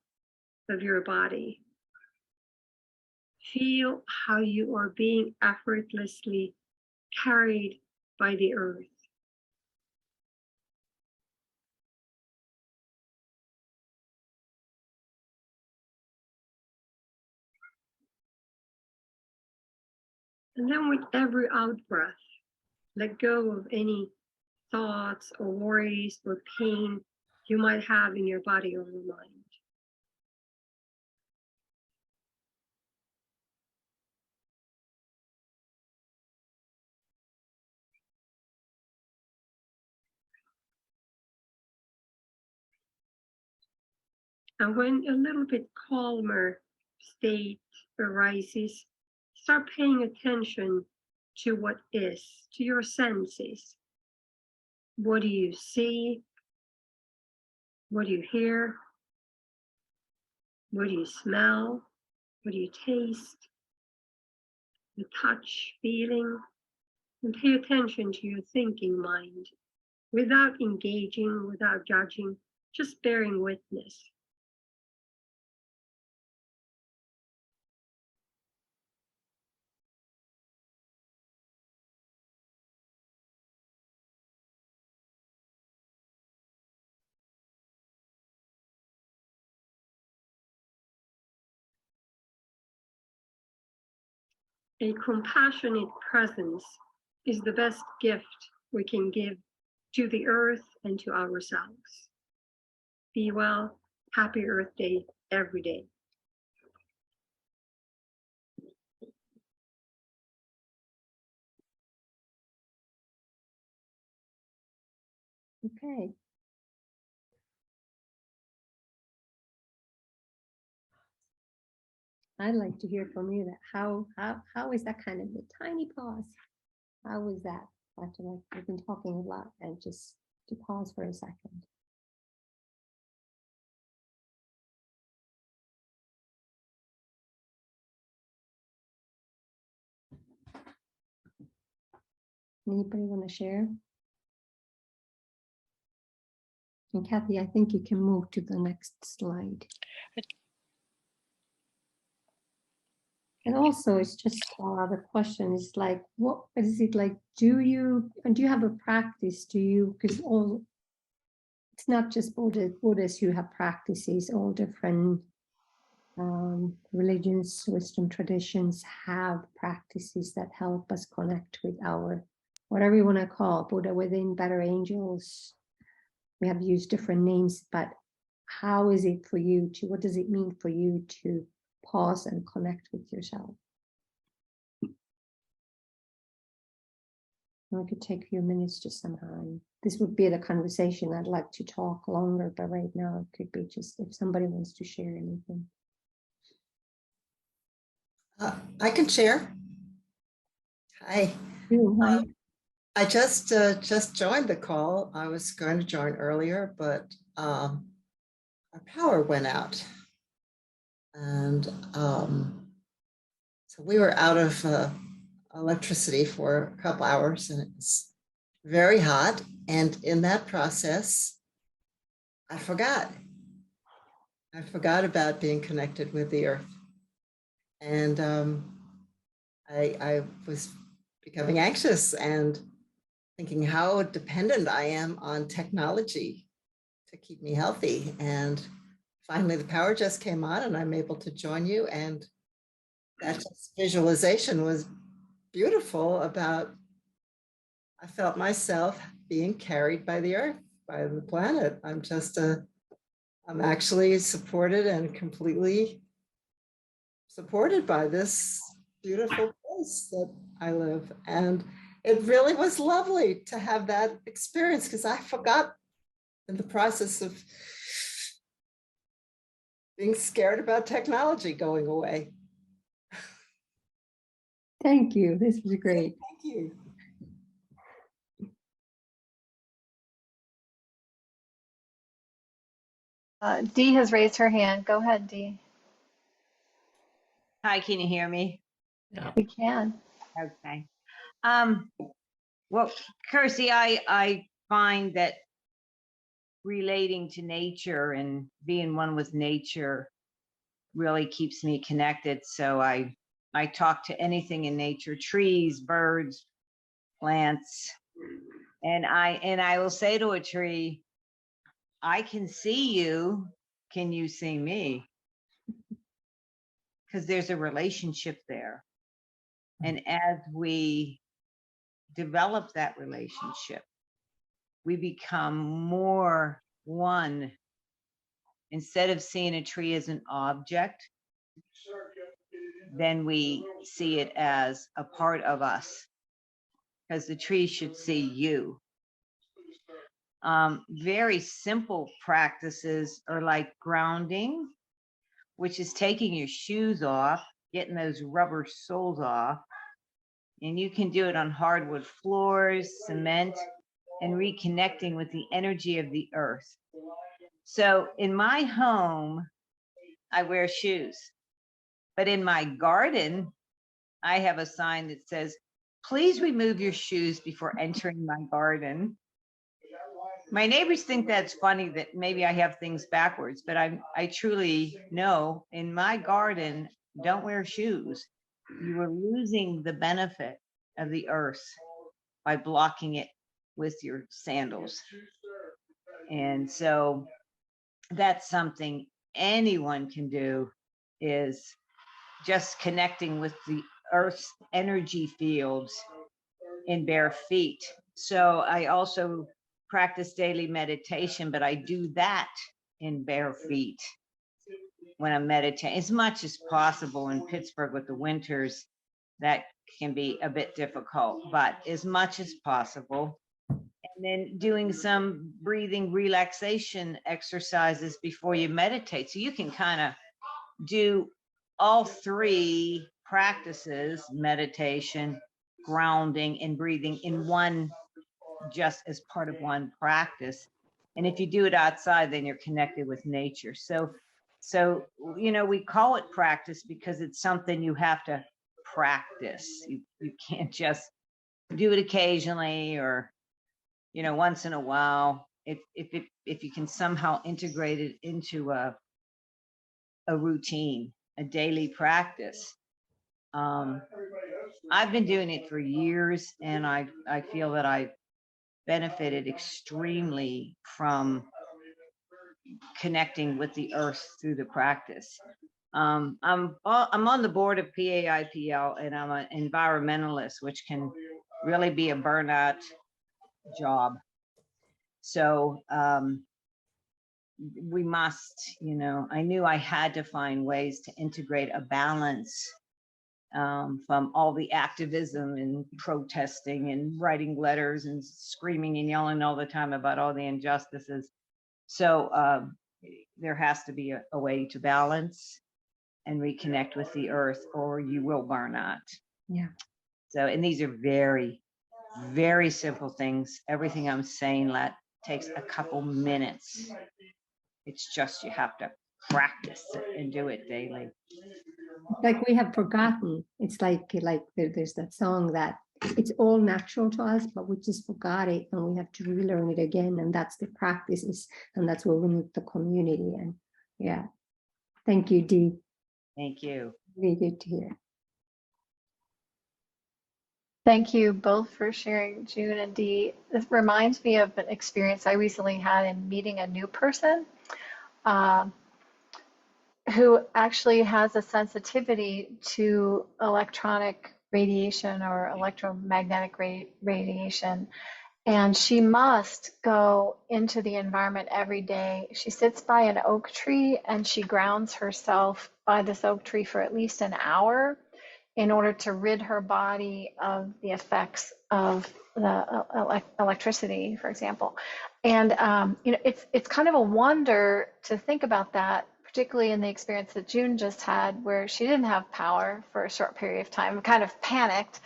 of your body. Feel how you are being effortlessly carried by the earth. And then with every out breath, let go of any thoughts or worries or pain you might have in your body or your mind. And when a little bit calmer state arises, start paying attention to what is, to your senses. What do you see? What do you hear? What do you smell? What do you taste? the touch, feeling, and pay attention to your thinking mind without engaging, without judging, just bearing witness. A compassionate presence is the best gift we can give to the earth and to ourselves. Be well. Happy Earth Day every day. Okay. I'd like to hear from you that how is that kind of a tiny pause? How was that? After like we've been talking a lot and just to pause for a second. Anybody want to share? And Kathy, I think you can move to the next slide. And also, it's just the question is like, what is it like? Do you have a practice? Do you, because all, it's not just Buddhists who have practices, all different religions, wisdom traditions have practices that help us connect with our, whatever you want to call Buddha within, better angels. We have used different names, but how is it for you to, what does it mean for you to pause and connect with yourself? I could take a few minutes just somehow. This would be the conversation. I'd like to talk longer, but right now it could be just if somebody wants to share anything. I can share. Hi. Hi. I just joined the call. I was going to join earlier, but our power went out. And so we were out of electricity for a couple hours, and it was very hot. And in that process, I forgot about being connected with the earth. And I was becoming anxious and thinking how dependent I am on technology to keep me healthy. And finally, the power just came on and I'm able to join you. And that just visualization was beautiful about, I felt myself being carried by the earth, by the planet. I'm actually supported and completely supported by this beautiful place that I live. And it really was lovely to have that experience because I forgot in the process of being scared about technology going away. Thank you. This was great. Thank you. Dee has raised her hand. Go ahead, Dee. Hi, can you hear me? We can. Okay. Well, Kirsi, I find that relating to nature and being one with nature really keeps me connected. So I talk to anything in nature, trees, birds, plants, and I will say to a tree, I can see you. Can you see me? Because there's a relationship there. And as we develop that relationship, we become more one. Instead of seeing a tree as an object, then we see it as a part of us, because the tree should see you. Very simple practices are like grounding, which is taking your shoes off, getting those rubber soles off. And you can do it on hardwood floors, cement, and reconnecting with the energy of the earth. So in my home, I wear shoes, but in my garden, I have a sign that says, please remove your shoes before entering my garden. My neighbors think that's funny that maybe I have things backwards, but I truly know in my garden, don't wear shoes. You are losing the benefit of the earth by blocking it with your sandals. And so that's something anyone can do, is just connecting with the earth's energy fields in bare feet. So I also practice daily meditation, but I do that in bare feet when I'm meditating as much as possible. In Pittsburgh with the winters, that can be a bit difficult, but as much as possible. And then doing some breathing relaxation exercises before you meditate. So you can kind of do all three practices, meditation, grounding, and breathing in one, just as part of one practice. And if you do it outside, then you're connected with nature. So we call it practice because it's something you have to practice. You can't just do it occasionally or once in a while. If you can somehow integrate it into a routine, a daily practice. I've been doing it for years, and I feel that I've benefited extremely from connecting with the earth through the practice. I'm on the board of PAIPL, and I'm an environmentalist, which can really be a burnout job. So we must, I knew I had to find ways to integrate a balance from all the activism and protesting and writing letters and screaming and yelling all the time about all the injustices. So there has to be a way to balance and reconnect with the earth, or you will burn out. Yeah. So, and these are very, very simple things. Everything I'm saying that takes a couple minutes. It's just you have to practice it and do it daily. Like we have forgotten. It's like there's that song that it's all natural to us, but we just forgot it, and we have to relearn it again. And that's the practices, and that's where we need the community. And yeah, thank you, Dee. Thank you. Really good to hear. Thank you both for sharing, June and Dee. This reminds me of an experience I recently had in meeting a new person who actually has a sensitivity to electronic radiation or electromagnetic radiation. And she must go into the environment every day. She sits by an oak tree and she grounds herself by this oak tree for at least an hour in order to rid her body of the effects of the electricity, for example. And it's kind of a wonder to think about that, particularly in the experience that June just had, where she didn't have power for a short period of time, kind of panicked.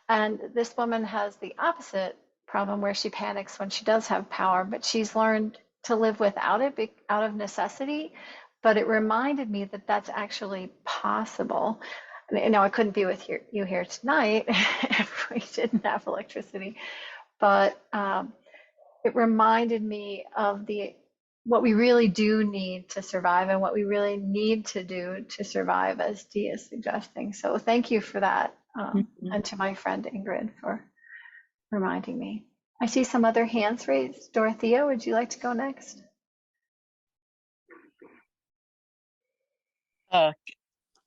And this woman has the opposite problem, where she panics when she does have power, but she's learned to live without it out of necessity. But it reminded me that that's actually possible. I couldn't be with you here tonight if we didn't have electricity, but it reminded me of what we really do need to survive and what we really need to do to survive, as Dee is suggesting. So thank you for that, and to my friend Ingrid for reminding me. I see some other hands raised. Dorothea, would you like to go next?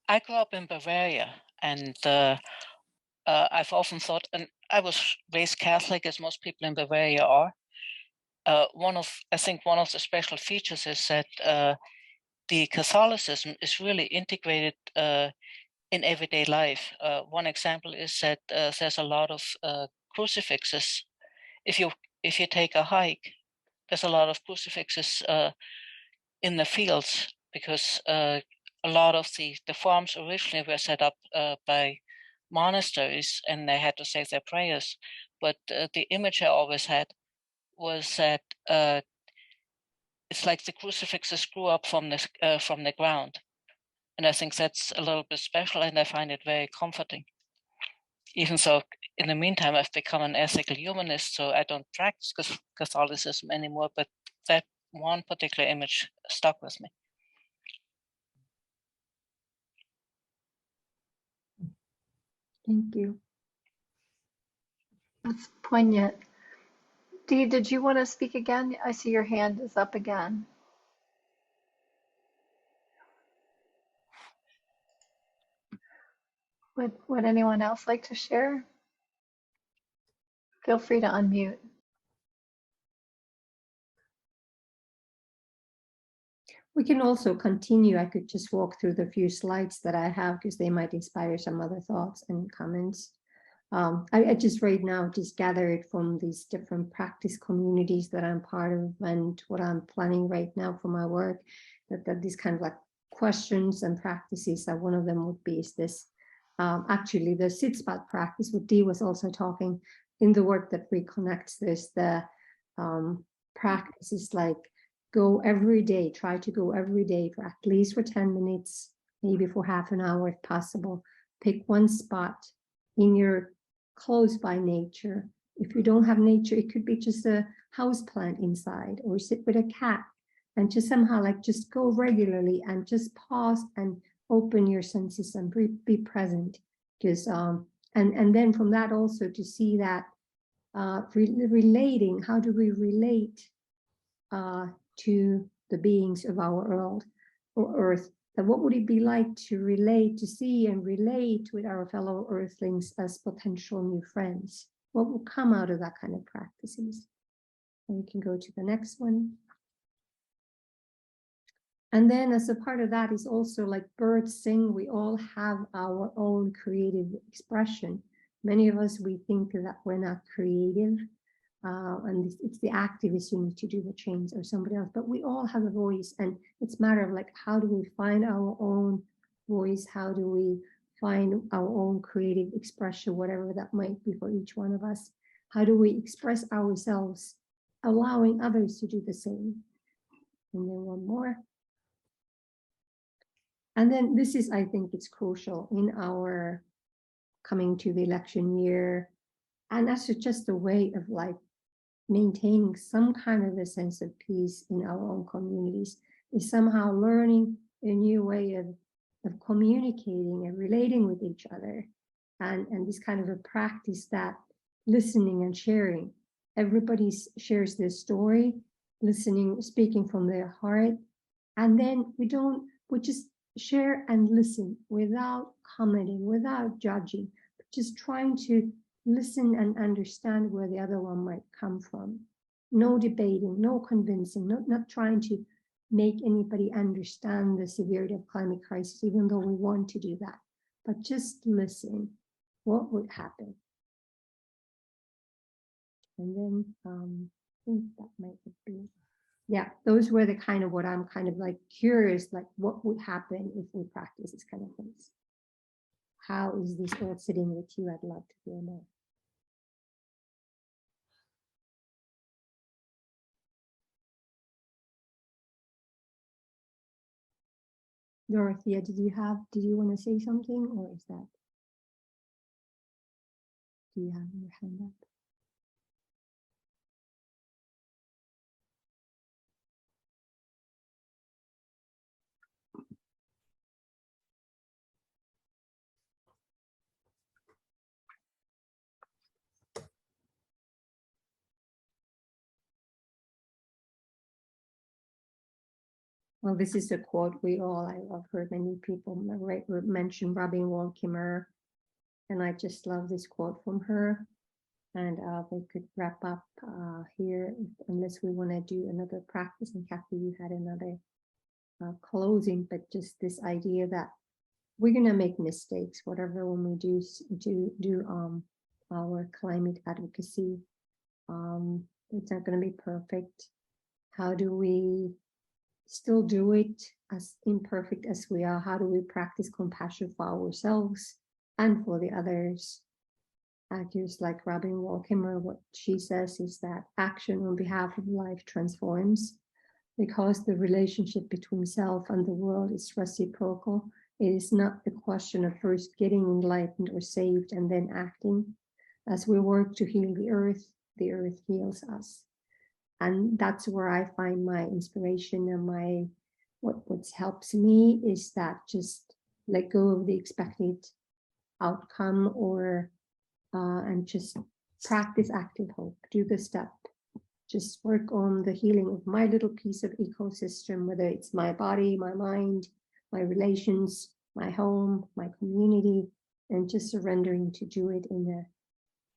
I grew up in Bavaria, and I've often thought, and I was raised Catholic, as most people in Bavaria are. I think one of the special features is that the Catholicism is really integrated in everyday life. One example is that there's a lot of crucifixes. If you take a hike, there's a lot of crucifixes in the fields, because a lot of the farms originally were set up by monasteries, and they had to say their prayers. But the image I always had was that it's like the crucifixes grew up from the ground, and I think that's a little bit special, and I find it very comforting. even so, in the meantime, I've become an ethical humanist, so I don't practice Catholicism anymore, but that one particular image stuck with me. Thank you. That's poignant. Dee, did you want to speak again? I see your hand is up again. Would anyone else like to share? Feel free to unmute. We can also continue. I could just walk through the few slides that I have because they might inspire some other thoughts and comments. I just right now just gather it from these different practice communities that I'm part of and what I'm planning right now for my work, that these kind of like questions and practices, that one of them would be is this, actually the sit spot practice, what Dee was also talking in the Work That Reconnects. There's the practices like go every day, try to go every day for at least for 10 minutes, maybe for half an hour if possible. Pick one spot in your close by nature. If you don't have nature, it could be just a house plant inside, or sit with a cat and just somehow like just go regularly and just pause and open your senses and be present. Because and then from that also to see that relating, how do we relate to the beings of our world or earth? That what would it be like to relate, to see and relate with our fellow earthlings as potential new friends? What will come out of that kind of practices? And we can go to the next one. And then as a part of that is also like birds sing, we all have our own creative expression. Many of us, we think that we're not creative. And it's the activists who need to do the change or somebody else, but we all have a voice, and it's a matter of like, how do we find our own voice? How do we find our own creative expression, whatever that might be for each one of us? How do we express ourselves, allowing others to do the same? And then one more. And then this is, I think it's crucial in our coming to the election year. And that's just a way of like maintaining some kind of a sense of peace in our own communities, is somehow learning a new way of communicating and relating with each other. And this kind of a practice that listening and sharing. Everybody shares their story, listening, speaking from their heart. And then we just share and listen without commenting, without judging, but just trying to listen and understand where the other one might come from. No debating, no convincing, not trying to make anybody understand the severity of climate crisis, even though we want to do that, but just listen. What would happen? And then I think that might be, yeah, those were the kind of what I'm kind of like curious, like what would happen if we practice this kind of things? How is this all sitting with you? I'd love to hear more. Dorothea, did you want to say something, or is that, do you have your hand up? Well, this is a quote I've heard many people mention Robin Wall Kimmerer, and I just love this quote from her. And we could wrap up here, unless we want to do another practice. And Kathy, you had another closing, but just this idea that we're going to make mistakes, whatever, when we do our climate advocacy. It's not going to be perfect. How do we still do it as imperfect as we are? How do we practice compassion for ourselves and for the others? Just like Robin Wall Kimmerer, what she says is that action on behalf of life transforms, because the relationship between self and the world is reciprocal. It is not the question of first getting enlightened or saved and then acting. As we work to heal the earth heals us. And that's where I find my inspiration and what helps me is that just let go of the expected outcome and just practice active hope. Do the step. Just work on the healing of my little piece of ecosystem, whether it's my body, my mind, my relations, my home, my community, and just surrendering to do it in a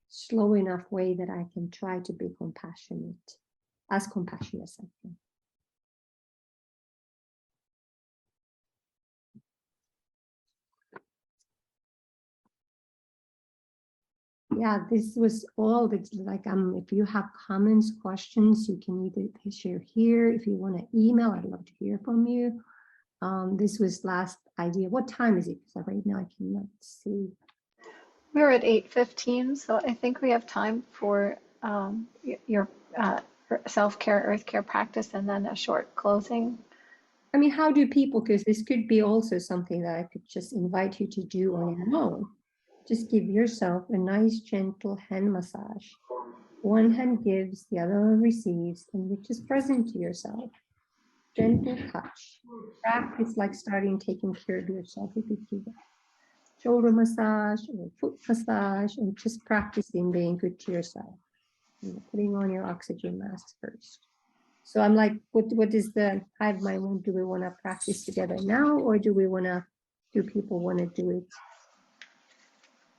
slow enough way that I can try to be compassionate, as compassionate as I can. Yeah, this was all that's like, if you have comments, questions, you can either share here. If you want to email, I'd love to hear from you. This was last idea. What time is it? Because right now I cannot see. We're at 8:15, so I think we have time for your self-care, earth care practice, and then a short closing. I mean, how do people, because this could be also something that I could just invite you to do on your own. Just give yourself a nice, gentle hand massage. One hand gives, the other one receives, and you're just present to yourself. Gentle touch. Practice like starting taking care of yourself. If you do that. Shoulder massage or foot massage, and just practicing being good to yourself. Putting on your oxygen mask first. So I'm like, what is the hive mind one? Do we want to practice together now, or do people want to do it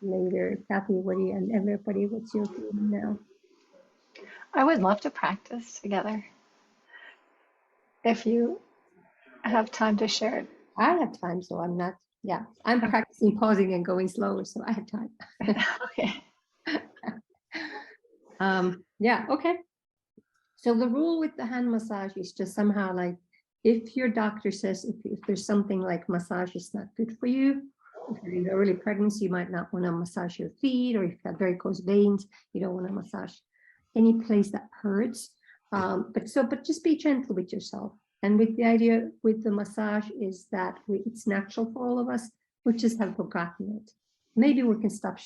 later? Kathy, what do you, and everybody, what's your feeling now? I would love to practice together. If you have time to share it. I have time, so I'm not, yeah. I'm practicing pausing and going slower, so I have time. Okay. Yeah, okay. So the rule with the hand massage is just somehow like, if your doctor says if there's something like massage is not good for you, if you're in early pregnancy, you might not want to massage your feet, or if you've got varicose veins, you don't want to massage any place that hurts. But just be gentle with yourself. And with the idea with the massage is that it's natural for all of us. We just have forgotten it. Maybe we can stop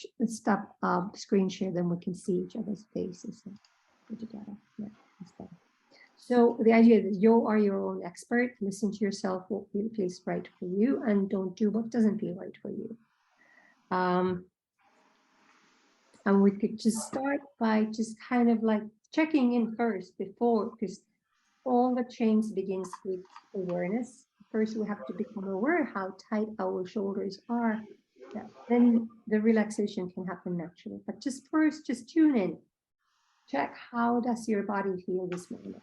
screen share, then we can see each other's faces and go together. Yeah. So the idea is you are your own expert. Listen to yourself, what feels right for you, and don't do what doesn't feel right for you. And we could just start by just kind of like checking in first before, because all the change begins with awareness. First, we have to become aware how tight our shoulders are. Yeah. Then the relaxation can happen naturally. But just first, just tune in. Check, how does your body feel this moment?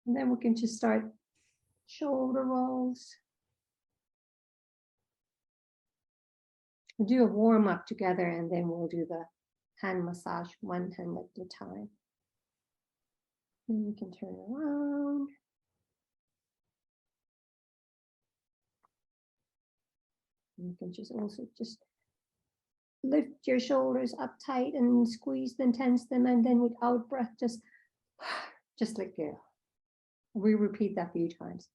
And then we can just start shoulder rolls. We'll do a warm up together, and then we'll do the hand massage, one hand at a time. And you can turn around. You can just also just lift your shoulders up tight and squeeze them, tense them, and then without breath, just let go. We repeat that a few times.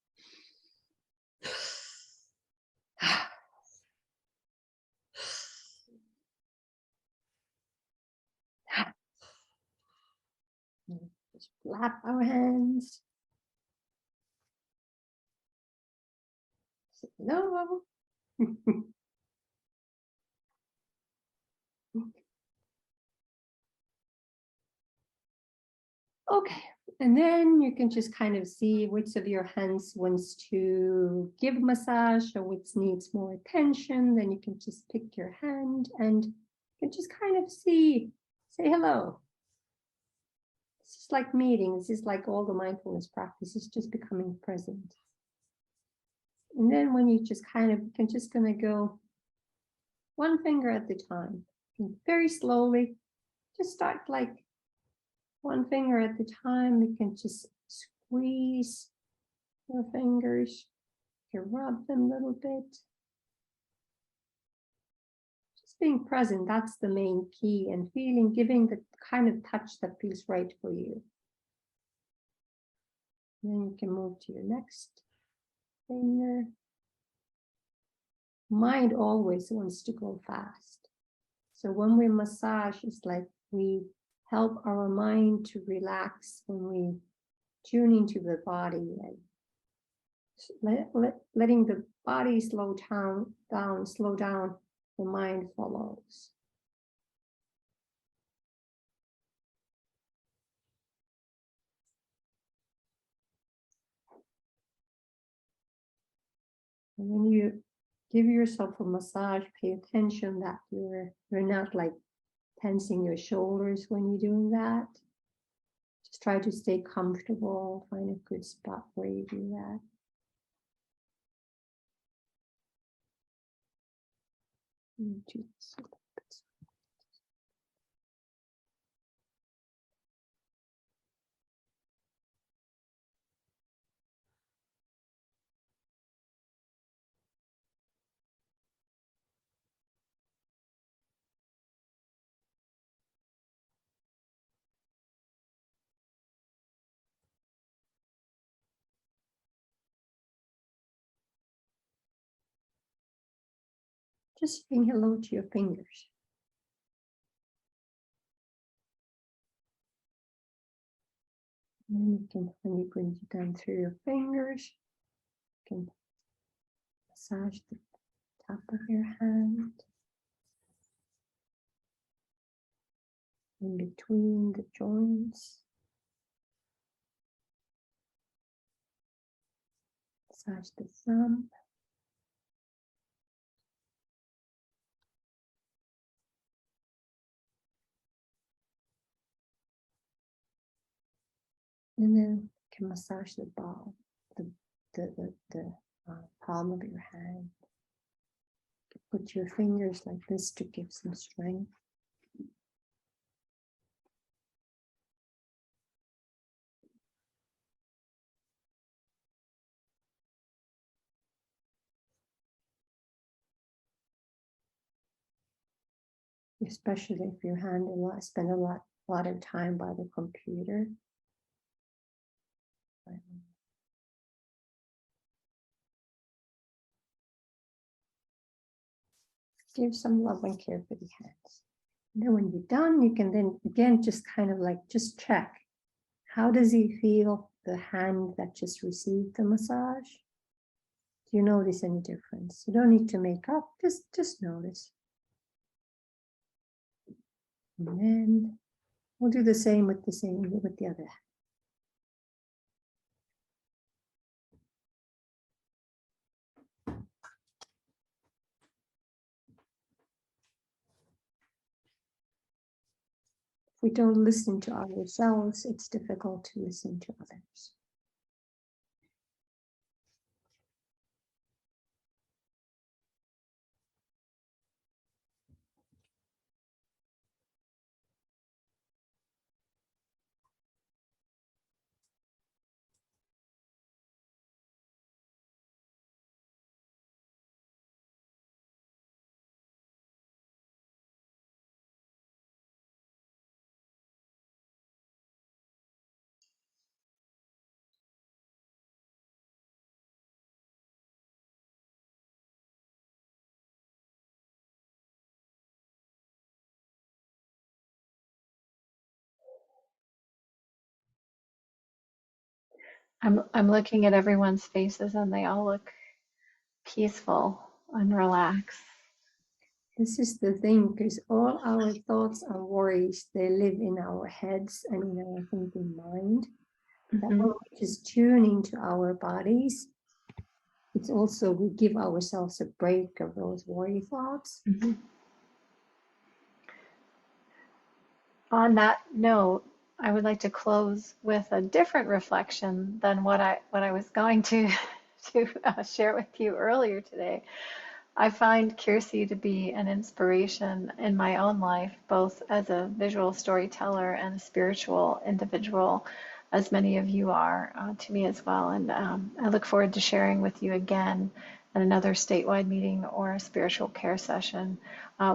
Just flap our hands. Say no. Okay, and then you can just kind of see which of your hands wants to give massage or which needs more attention. Then you can just pick your hand and you can just kind of say hello. It's just like meetings. It's like all the mindfulness practice is just becoming present. And then when you just kind of can just gonna go one finger at the time, and very slowly, just start like one finger at the time. You can just squeeze your fingers, you rub them a little bit. Just Just being present, that's the main key, and feeling, giving the kind of touch that feels right for you. Then you can move to your next finger. Mind always wants to go fast. So when we massage, it's like we help our mind to relax when we tune into the body, and letting the body slow down, the mind follows. And when you give yourself a massage, pay attention that you're not like tensing your shoulders when you're doing that. Just try to stay comfortable, find a good spot where you do that. Just saying hello to your fingers. And you can, when you bring it down through your fingers, you can massage the top of your hand, in between the joints. Massage the thumb. And then you can massage the ball, the palm of your hand. Put your fingers like this to give some strength. Especially if your hand spend a lot of time by the computer. Give some love and care for the hands. And then when you're done, you can then again just kind of like just check. How does he feel, the hand that just received the massage? Do you notice any difference? You don't need to make up, just notice. And then we'll do the same with the other hand. If we don't listen to ourselves, it's difficult to listen to others. I'm looking at everyone's faces and they all look peaceful and relaxed. This is the thing, because all our thoughts and worries, they live in our heads and in our thinking mind. That when we just tune into our bodies, it's also, we give ourselves a break of those worry thoughts. On that note, I would like to close with a different reflection than what I was going to share with you earlier today. I find Kirsi to be an inspiration in my own life, both as a visual storyteller and a spiritual individual, as many of you are to me as well. And I look forward to sharing with you again at another statewide meeting or a spiritual care session,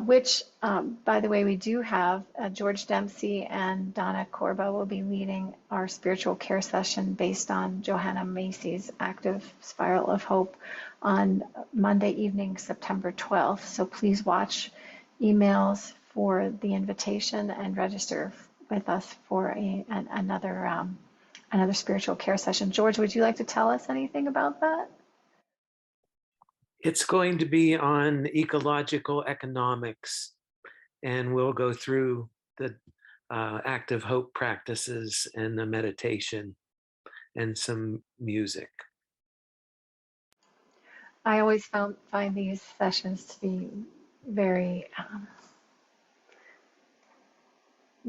which, by the way, we do have. George Dempsey and Donna Corba will be leading our spiritual care session based on Joanna Macy's Active Spiral of Hope on Monday evening, September 12th. So please watch emails for the invitation and register with us for another spiritual care session. George, would you like to tell us anything about that? It's going to be on ecological economics, and we'll go through the active hope practices and the meditation and some music. I always find these sessions to be very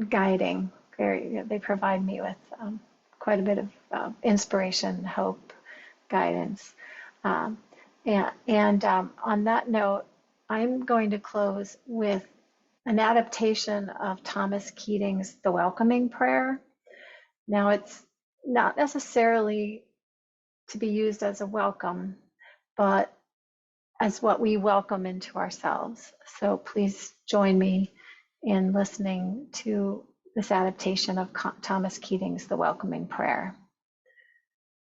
guiding. They provide me with quite a bit of inspiration, hope, guidance. On that note, I'm going to close with an adaptation of Thomas Keating's The Welcoming Prayer. Now, it's not necessarily to be used as a welcome, but as what we welcome into ourselves. So please join me in listening to this adaptation of Thomas Keating's The Welcoming Prayer.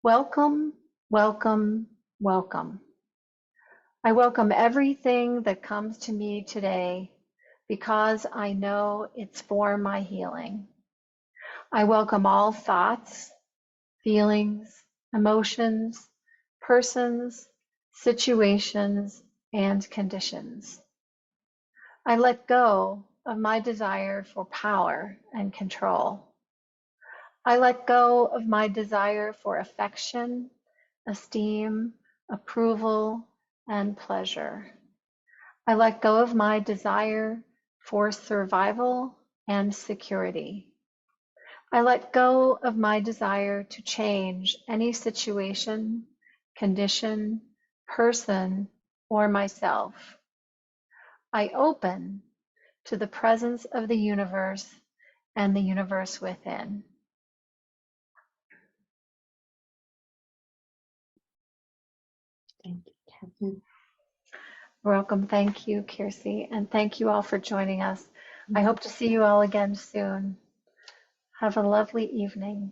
Welcome, welcome, welcome. I welcome everything that comes to me today because I know it's for my healing. I welcome all thoughts, feelings, emotions, persons, situations, and conditions. I let go of my desire for power and control. I let go of my desire for affection, esteem, approval, and pleasure. I let go of my desire for survival and security. I let go of my desire to change any situation, condition, person, or myself. I open to the presence of the universe and the universe within. Thank you, Kathy. Welcome. Thank you, Kirsi. And thank you all for joining us. I hope to see you all again soon. Have a lovely evening.